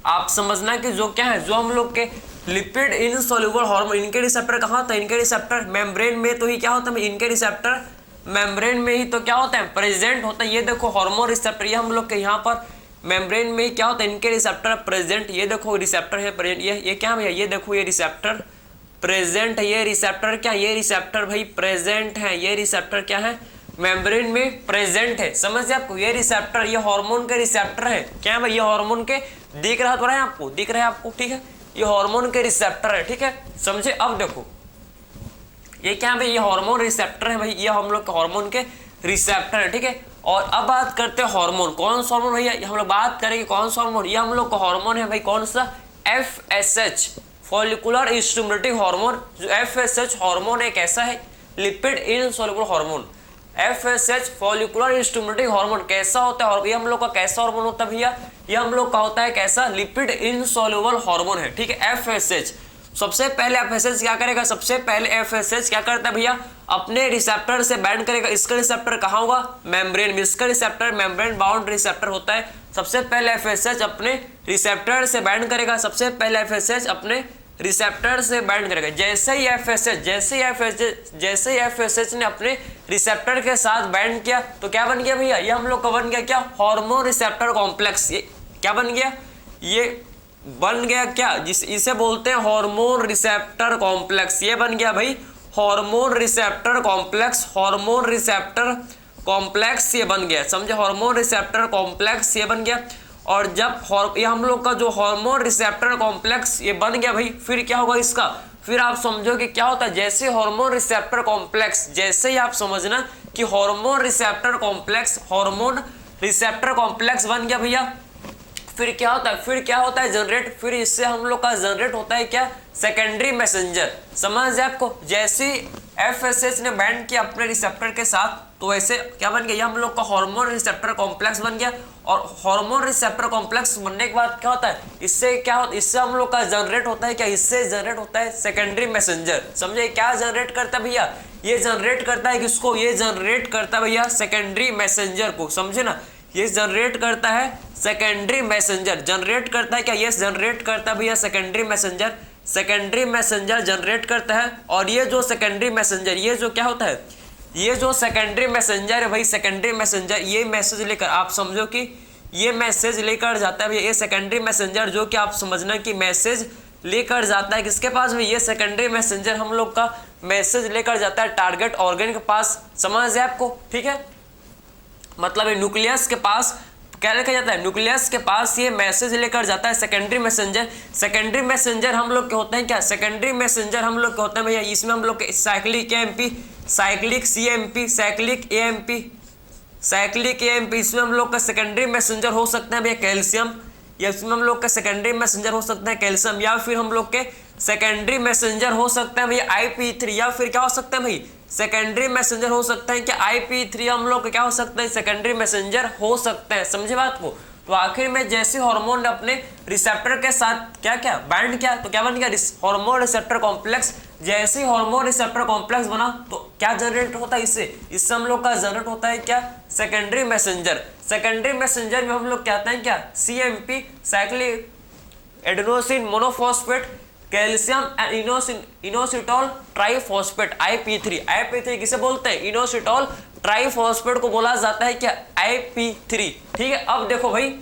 आप समझना कि जो क्या है, जो हम लोग के लिपिड इनसॉल्युबल हार्मोन, इनके रिसेप्टर कहाँ होता है, इनके रिसेप्टर मेम्ब्रेन में तो ही क्या होता है, इनके रिसेप्टर मेम्ब्रेन में ही तो क्या होता है, प्रेजेंट होता है। ये देखो हार्मोन रिसेप्टर, ये हम लोग के यहाँ पर मेम्ब्रेन में ही क्या होता है, इनके रिसेप्टर प्रेजेंट, ये देखो रिसेप्टर है प्रेजेंट, ये क्या भैया, ये देखो ये रिसेप्टर प्रेजेंट है, ये रिसेप्टर क्या, ये रिसेप्टर भाई प्रेजेंट है, ये रिसेप्टर क्या है, मेम्ब्रेन में प्रेजेंट है, समझिए आपको, ये रिसेप्टर, ये हार्मोन के रिसेप्टर है, क्या है भाई, ये हार्मोन के, दिख रहा तो रहा है आपको, दिख रहा है आपको, ठीक है, ये हार्मोन के रिसेप्टर है, ठीक है, समझे। अब देखो ये क्या है भाई, ये हार्मोन रिसेप्टर है भाई, ये हम लोग के हार्मोन के रिसेप्टर है, ठीक है। और अब बात करते हैं हार्मोन, कौन सा हार्मोन भैया, हम लोग बात करेंगे कौन सा हार्मोन, ये हम लोग का हार्मोन है भाई, कौन सा, FSH फॉलिकुलर स्टिमुलेटिंग हार्मोन। जो FSH हार्मोन एक ऐसा है lipid insoluble hormone, FSH follicular stimulating hormone कैसा होता है, और ये हम लोग का कैसा हार्मोन होता है भैया, ये हम लोग का होता है कैसा, लिपिड इनसॉल्युबल हार्मोन है, ठीक है। FSH सबसे पहले FSH क्या करेगा, सबसे पहले FSH क्या करता है भैया, अपने रिसेप्टर से बाइंड करेगा, इसका रिसेप्टर कहाँ होगा, मेम्ब्रेन में, इसका रिसेप्टर मेम्ब्रेन बाउंड रिसेप्टर होता है। सबसे पहले FSH अपने रिसेप्टर से बाइंड करेगा, सबसे पहले FSH अपने रिसेप्टर से बाइंड करेगा। जैसे ही FSH ने अपने रिसेप्टर के साथ बाइंड किया तो क्या बन गया भैया, ये हम लोग का बन गया क्या, हार्मोन रिसेप्टर कॉम्प्लेक्स। ये क्या बन गया, ये बन गया क्या, इसे बोलते हैं हार्मोन रिसेप्टर कॉम्प्लेक्स। ये बन गया भाई hormone receptor complex, hormone receptor complex ये बन गया, समझे, हार्मोन रिसेप्टर कॉम्प्लेक्स ये बन गया। और जब ये हम लोग का जो हार्मोन रिसेप्टर कॉम्प्लेक्स ये बन गया भाई, फिर क्या होगा इसका, फिर आप समझो कि क्या होता है, जैसे हार्मोन रिसेप्टर कॉम्प्लेक्स, जैसे ही आप समझना कि हार्मोन रिसेप्टर कॉम्प्लेक्स बन गया भैया, फिर क्या होता है, फिर क्या होता है जनरेट, फिर इससे हम लोग का जनरेट होता है क्या, सेकेंडरी मैसेंजर। समझ आपको, जैसे FSH ने बाइंड किया अपने रिसेप्टर के साथ तो वैसे क्या बन गया, ये हम लोग का हार्मोन रिसेप्टर कॉम्प्लेक्स बन गया। और हार्मोन रिसेप्टर कॉम्प्लेक्स बनने के बाद क्या होता है, इससे क्या होता है, इससे हम लोग का जनरेट होता है क्या, इससे जनरेट होता है सेकेंडरी मैसेंजर। समझे, क्या जनरेट करता है भैया, ये जनरेट करता है किसको, ये जनरेट करता है भैया सेकेंडरी मैसेंजर को, समझे ना, ये जनरेट करता है सेकेंडरी मैसेंजर, जनरेट करता है क्या, ये जनरेट करता है भैया secondary messenger, secondary messenger generate करता है। और ये जो सेकेंडरी मैसेंजर, ये जो क्या होता है, ये जो सेकेंडरी मैसेंजर है भाई, सेकेंडरी मैसेंजर ये मैसेज लेकर, आप समझो कि ये मैसेज लेकर जाता है भैया, ये सेकेंडरी मैसेंजर जो कि आप समझना कि मैसेज लेकर जाता है किसके पास भाई, ये सेकेंडरी मैसेंजर हम लोग का मैसेज लेकर जाता है टारगेट ऑर्गन के पास। समझ है आपको, ठीक है, मतलब ये न्यूक्लियस के पास क्या लेकर जाता है, न्यूक्लियस के पास ये मैसेज लेकर जाता है सेकेंडरी मैसेंजर। सेकेंडरी मैसेंजर हम लोग के होते हैं क्या, सेकेंडरी मैसेंजर हम लोग के होते हैं भैया, इसमें हम लोग के cyclic AMP, cyclic CMP, cyclic AMP, cyclic AMP, इसमें हम लोग का सेकेंडरी मैसेंजर हो सकते हैं भैया कैल्शियम, या इसमें हम लोग का सेकेंडरी मैसेंजर हो सकते हैं कैल्शियम, या फिर हम लोग के सेकेंडरी मैसेंजर हो सकते हैं भैया IP3, या फिर क्या हो सकते हैं भाई, सेकेंडरी मैसेंजर हो सकता है क्या IP3, हम लोग क्या हो सकते हैं, सेकेंडरी मैसेंजर हो सकते हैं। समझे बात को। तो आखिर में जैसे हार्मोन अपने रिसेप्टर के साथ क्या क्या बाइंड किया तो क्या बन गया, हार्मोन रिसेप्टर कॉम्प्लेक्स। जैसे हार्मोन रिसेप्टर कॉम्प्लेक्स बना तो क्या जनरेट होता है, इससे हम लोग का जनरेट होता है क्या, सेकेंडरी मैसेंजर। सेकेंडरी मैसेंजर में हम लोग कहते हैं क्या, CMP cyclic adenosine monophosphate calcium and inositol triphosphate IP3 किसे बोलते हैं, इनोसिटोल ट्राइफॉस्फेट को बोला जाता है क्या, IP3। ठीक है, अब देखो भाई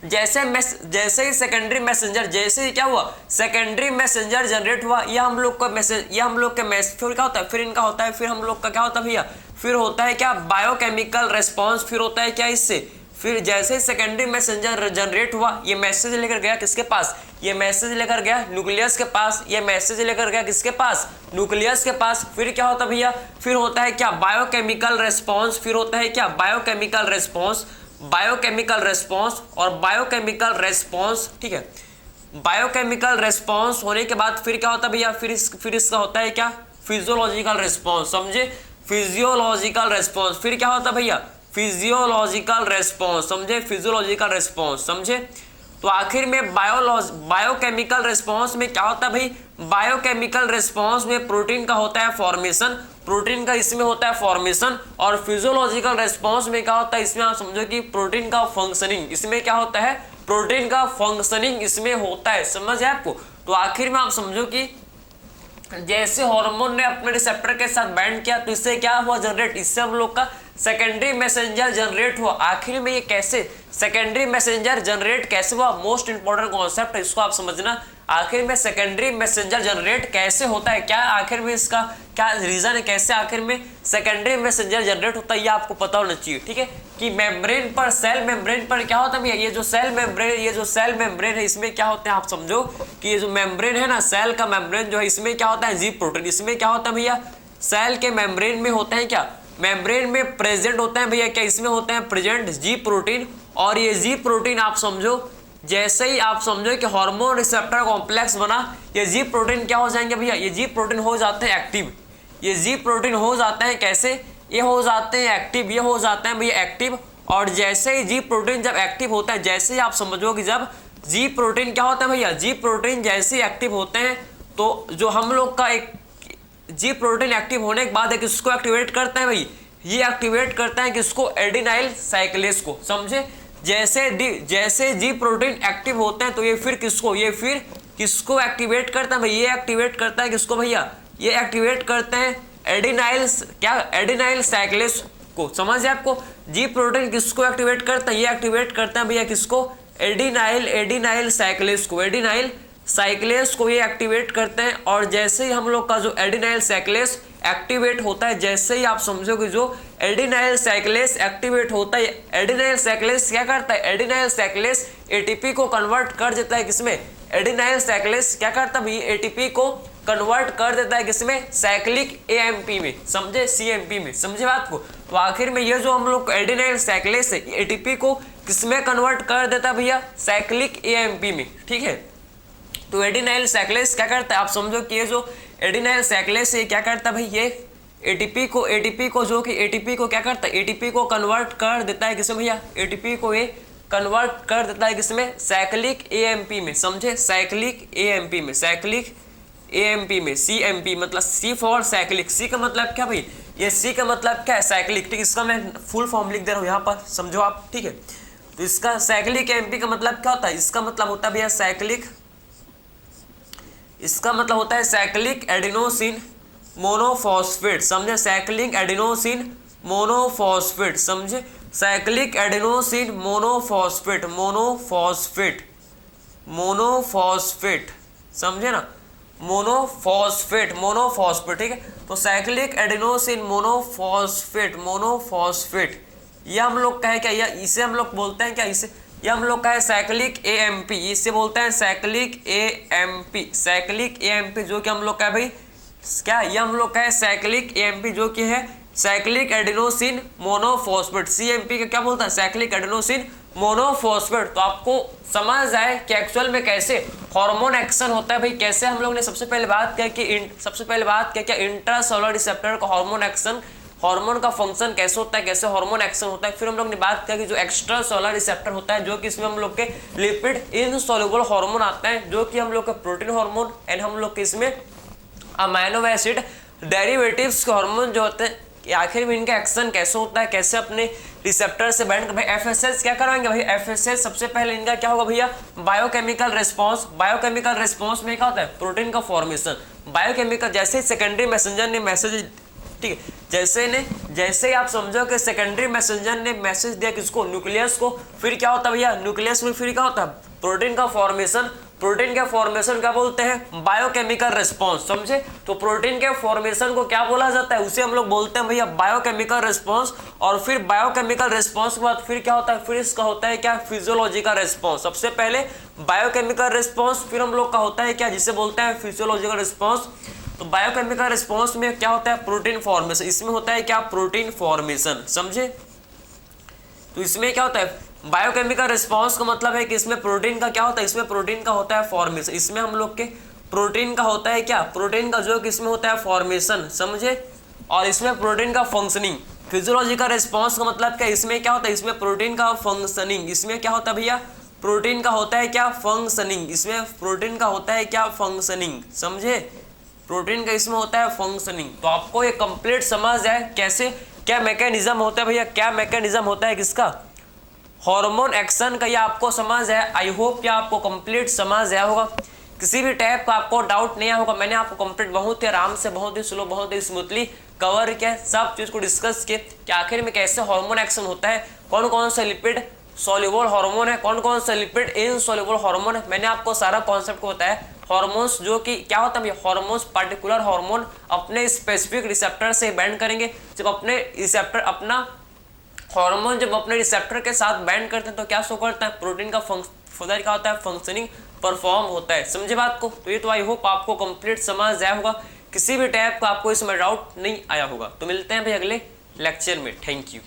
जैसे ही सेकेंडरी मैसेंजर, जैसे ही क्या हुआ, सेकेंडरी मैसेंजर जनरेट हुआ, ये हम लोग का मैसेज, ये हम लोग का मैसेज, फिर क्या होता है, फिर इनका होता है, फिर हम लोग का क्या होता है भैया, फिर होता है क्या, बायोकेमिकल रेस्पॉन्स, फिर होता है क्या इससे, फिर जैसे ही सेकेंडरी मैसेंजर जनरेट हुआ, ये मैसेज लेकर गया किसके पास, ये मैसेज लेकर गया न्यूक्लियस के पास, ये मैसेज लेकर गया किसके पास, न्यूक्लियस के पास। फिर क्या होता है भैया, फिर होता है क्या, बायोकेमिकल रेस्पॉन्स, फिर होता है क्या, बायोकेमिकल रेस्पॉन्स, बायोकेमिकल रेस्पॉन्स और बायोकेमिकल रेस्पॉन्स। ठीक है, बायोकेमिकल रेस्पॉन्स होने के बाद फिर क्या होता है भैया, फिर इसका होता है क्या, फिजियोलॉजिकल रेस्पॉन्स, समझे, फिजियोलॉजिकल रेस्पॉन्स। फिर क्या होता है भैया, फिजियोलॉजिकल रेस्पॉन्स, समझे, फिजियोलॉजिकल रेस्पॉन्स, समझे। तो आखिर में बायोकेमिकल रेस्पॉन्स में क्या होता है भाई, बायोकेमिकल रेस्पॉन्स में प्रोटीन का होता है फॉर्मेशन, प्रोटीन का इसमें होता है फॉर्मेशन, और फिजियोलॉजिकल रेस्पॉन्स में क्या होता है, इसमें आप समझो कि प्रोटीन का फंक्शनिंग, इसमें क्या होता है, प्रोटीन का फंक्शनिंग इसमें होता है, समझ है आपको। तो आखिर में आप समझो कि जैसे हार्मोन ने अपने रिसेप्टर के साथ बाइंड किया तो इससे क्या हुआ, जनरेट, इससे हम लोग का सेकेंडरी मैसेंजर जनरेट हुआ। आखिर में ये कैसे सेकेंडरी मैसेंजर जनरेट कैसे हुआ, मोस्ट इंपॉर्टेंट कॉन्सेप्ट है, इसको आप समझना। आखिर में सेकेंडरी मैसेंजर जनरेट कैसे होता है, क्या आखिर में इसका क्या रीजन है, कैसे आखिर में सेकेंडरी मैसेंजर जनरेट होता है, ये आपको पता होना चाहिए। ठीक है, कि मेम्ब्रेन पर, सेल मेम्ब्रेन पर क्या होता है, ये जो सेल मेम्ब्रेन है, इसमें क्या होता है, आप समझो कि ये जो मेम्ब्रेन है ना, सेल का मेम्ब्रेन जो है, इसमें क्या होता है, जी प्रोटीन, इसमें क्या होता है भैया, सेल के मेम्ब्रेन में होते हैं क्या, मेम्ब्रेन में प्रेजेंट होते हैं भैया, क्या इसमें होते हैं प्रेजेंट जी प्रोटीन। और ये जी प्रोटीन आप समझो, जैसे ही आप समझो कि हार्मोन रिसेप्टर कॉम्प्लेक्स बना, ये जी प्रोटीन क्या हो जाएंगे भैया, ये जी प्रोटीन हो जाते हैं एक्टिव, ये जी प्रोटीन हो जाते हैं कैसे, ये हो जाते हैं एक्टिव, ये हो जाते हैं भैया एक्टिव। और जैसे ही जी प्रोटीन जब एक्टिव होता है, जैसे ही आप समझो कि जब जी प्रोटीन क्या होता है भैया, जी प्रोटीन जैसे ही एक्टिव होते हैं, तो जो हम लोग का एक जी प्रोटीन एक्टिव होने के बाद एक इसको एक्टिवेट करते हैं भाई, ये एक्टिवेट करते हैं किसको, एडिनाइल साइक्लेस को, समझे। जैसे जी प्रोटीन एक्टिव होते हैं तो ये फिर किसको एक्टिवेट करता है भाई, ये एक्टिवेट करता है किसको भैया, ये एक्टिवेट करते हैं एडिनाइल साइक्लेस को, समझ है आपको। जी प्रोटीन किसको एक्टिवेट करता है, ये एक्टिवेट करते हैं भैया किसको, एडिनाइल साइक्लेस को, एडिनाइल साइक्लेस को ये एक्टिवेट करते हैं। और जैसे ही हम लोग का जो एडिनाइल साइक्लेस एक्टिवेट होता है, जैसे ही आप समझो कि जो एडिनाइल साइक्लेस एक्टिवेट होता है, एडिनाइल साइक्लेस क्या करता है, एडिनाइल साइक्लेस एटीपी को कन्वर्ट कर देता है किसमें, एडिनाइल साइक्लेस क्या करता है, एटीपी को कन्वर्ट कर देता है किसमें, साइक्लिक एएमपी में, समझे, सीएमपी में, समझे बात को। तो आखिर में ये जो हम लोग एडिनाइल साइक्लेस है, एटीपी को किसमें कन्वर्ट कर देता है भैया, साइक्लिक एएमपी में। ठीक है, तो एडिनाइल साइक्लेस क्या करता है, आप समझो कि ये जो एडिनाइल साइक्लेस है क्या करता है भाई, ये एटीपी को जो कि एटीपी को क्या करता है, एटीपी को कन्वर्ट कर देता है किसमें भैया, एटीपी को ये कन्वर्ट कर देता है किसमें, साइक्लिक एएमपी में, समझे, साइक्लिक एएमपी में, साइक्लिक एएमपी में, सीएमपी मतलब सी फॉर साइक्लिक, सी का मतलब क्या भाई, ये सी का मतलब क्या है, साइक्लिक। ठीक, इसका मैं फुल फॉर्म लिख दे रहा हूँ यहाँ पर, समझो आप। ठीक है, तो इसका साइक्लिक एएमपी का मतलब क्या होता है, इसका मतलब होता है भैया साइक्लिक, इसका मतलब होता है साइक्लिक एडिनोसिन मोनोफॉस्फेट, समझे, साइक्लिक एडिनोसिन मोनोफॉस्फेट, समझे, साइक्लिक एडिनोसिन मोनोफॉस्फेट, मोनोफॉस्फेट, समझे ना, मोनोफॉस्फेट, ठीक है। तो साइक्लिक एडिनोसिन मोनोफॉस्फेट, ये हम लोग कहे क्या, या इसे हम लोग बोलते हैं क्या, इसे ये हम लोग का है साइक्लिक एएमपी, इससे बोलते हैं साइक्लिक एएमपी, साइक्लिक एएमपी जो कि हम लोग का है भाई क्या, ये हम लोग का है साइक्लिक एएमपी जो कि है साइक्लिक एडिनोसिन मोनोफॉस्फेट, सीएमपी का क्या बोलता है, साइक्लिक एडिनोसिन मोनोफॉस्फेट। तो आपको समझ आए कि एक्चुअल में कैसे हार्मोन एक्शन होता है भाई, कैसे हम लोग ने सबसे पहले बात किया कि इंट्रासेलुलर रिसेप्टर का हार्मोन एक्शन, हार्मोन का फंक्शन कैसे होता है, कैसे हार्मोन एक्शन होता है। फिर हम लोग ने बात किया कि जो एक्स्ट्रा सोलर रिसेप्टर होता है, जो कि इसमें हम लोग के लिपिड इनसॉल्युबल हार्मोन आते हैं, जो कि हम लोग का प्रोटीन हार्मोन एंड हम लोग के इसमें अमाइनो एसिड डेरिवेटिव्स के हार्मोन जो होते हैं, कि आखिर में इनका एक्शन कैसे होता है, कैसे अपने रिसेप्टर से बाइंड कर, भाई एफएसएच क्या करवाएंगे भाई, एफएसएच सबसे पहले इनका क्या होगा भैया, बायोकेमिकल रिस्पांस। बायोकेमिकल रिस्पांस में क्या होता है, प्रोटीन का फॉर्मेशन। बायोकेमिकल जैसे सेकेंडरी मैसेंजर ने मैसेज, ठीक है, जैसे ही आप समझो कि सेकेंडरी मैसेंजर ने मैसेज दिया किसको, न्यूक्लियस को, फिर क्या होता है भैया, न्यूक्लियस में फिर क्या होता है, प्रोटीन का फॉर्मेशन। प्रोटीन के फॉर्मेशन क्या बोलते हैं, बायोकेमिकल रिस्पांस, समझे। तो प्रोटीन के फॉर्मेशन को क्या बोला जाता है, उसे हम लोग बोलते हैं भैया बायोकेमिकल रिस्पांस। और फिर बायोकेमिकल रिस्पांस के बाद फिर क्या होता है, फिर इसका होता है क्या, फिजियोलॉजिकल रिस्पांस। सबसे पहले बायोकेमिकल रिस्पांस, फिर हम लोग का होता है क्या, जिसे बोलते हैं फिजियोलॉजिकल रिस्पांस। तो बायोकेमिकल रिस्पांस में क्या होता है, प्रोटीन फॉर्मेशन, इसमें होता है क्या, प्रोटीन फॉर्मेशन, समझे। तो इसमें क्या होता है, बायोकेमिकल रिस्पांस का मतलब है कि इसमें प्रोटीन का क्या होता है, इसमें प्रोटीन का होता है फॉर्मेशन। इसमें हम लोग के प्रोटीन का होता है क्या, प्रोटीन का जो इसमें होता है फॉर्मेशन, समझे। और इसमें प्रोटीन का फंक्शनिंग। फिजियोलॉजिकल रिस्पांस का मतलब क्या, इसमें क्या होता है, इसमें प्रोटीन का फंक्शनिंग। इसमें क्या होता है भैया, प्रोटीन का होता है क्या, फंक्शनिंग। इसमें प्रोटीन का होता है क्या, फंक्शनिंग, समझे। प्रोटीन का इसमें होता है फंक्शनिंग। तो आपको ये कंप्लीट समझ जाए कैसे क्या मैकेनिज्म होता है भैया, क्या मैकेनिज्म होता है किसका, हार्मोन एक्शन का, ये आपको समझ है। आई होप ये आपको कंप्लीट समझ आया होगा, किसी भी टाइप का आपको डाउट नहीं आया होगा। मैंने आपको कंप्लीट बहुत ही आराम से, बहुत ही स्लो, बहुत ही स्मूथली कवर किया, सब चीज़ को डिस्कस किए कि आखिर में कैसे हार्मोन एक्शन होता है, कौन कौन सा लिपिड सॉल्युबल हार्मोन है, कौन कौन सा लिपिड इनसॉल्युबल हार्मोन है। मैंने आपको सारा कॉन्सेप्ट को बताया। हार्मोन्स जो कि क्या होता है, हार्मोन्स पर्टिकुलर हार्मोन अपने स्पेसिफिक रिसेप्टर से बाइंड करेंगे। जब अपने रिसेप्टर अपना हार्मोन जब अपने रिसेप्टर के साथ बाइंड करते हैं तो क्या शो करता है, प्रोटीन का फर्दर क्या होता है, फंक्शनिंग परफॉर्म होता है, समझे बात को। तो ये तो आई होप आपको कंप्लीट समझ आया होगा, किसी भी टाइप का आपको इसमें डाउट नहीं आया होगा। तो मिलते हैं भाई अगले लेक्चर में, थैंक यू।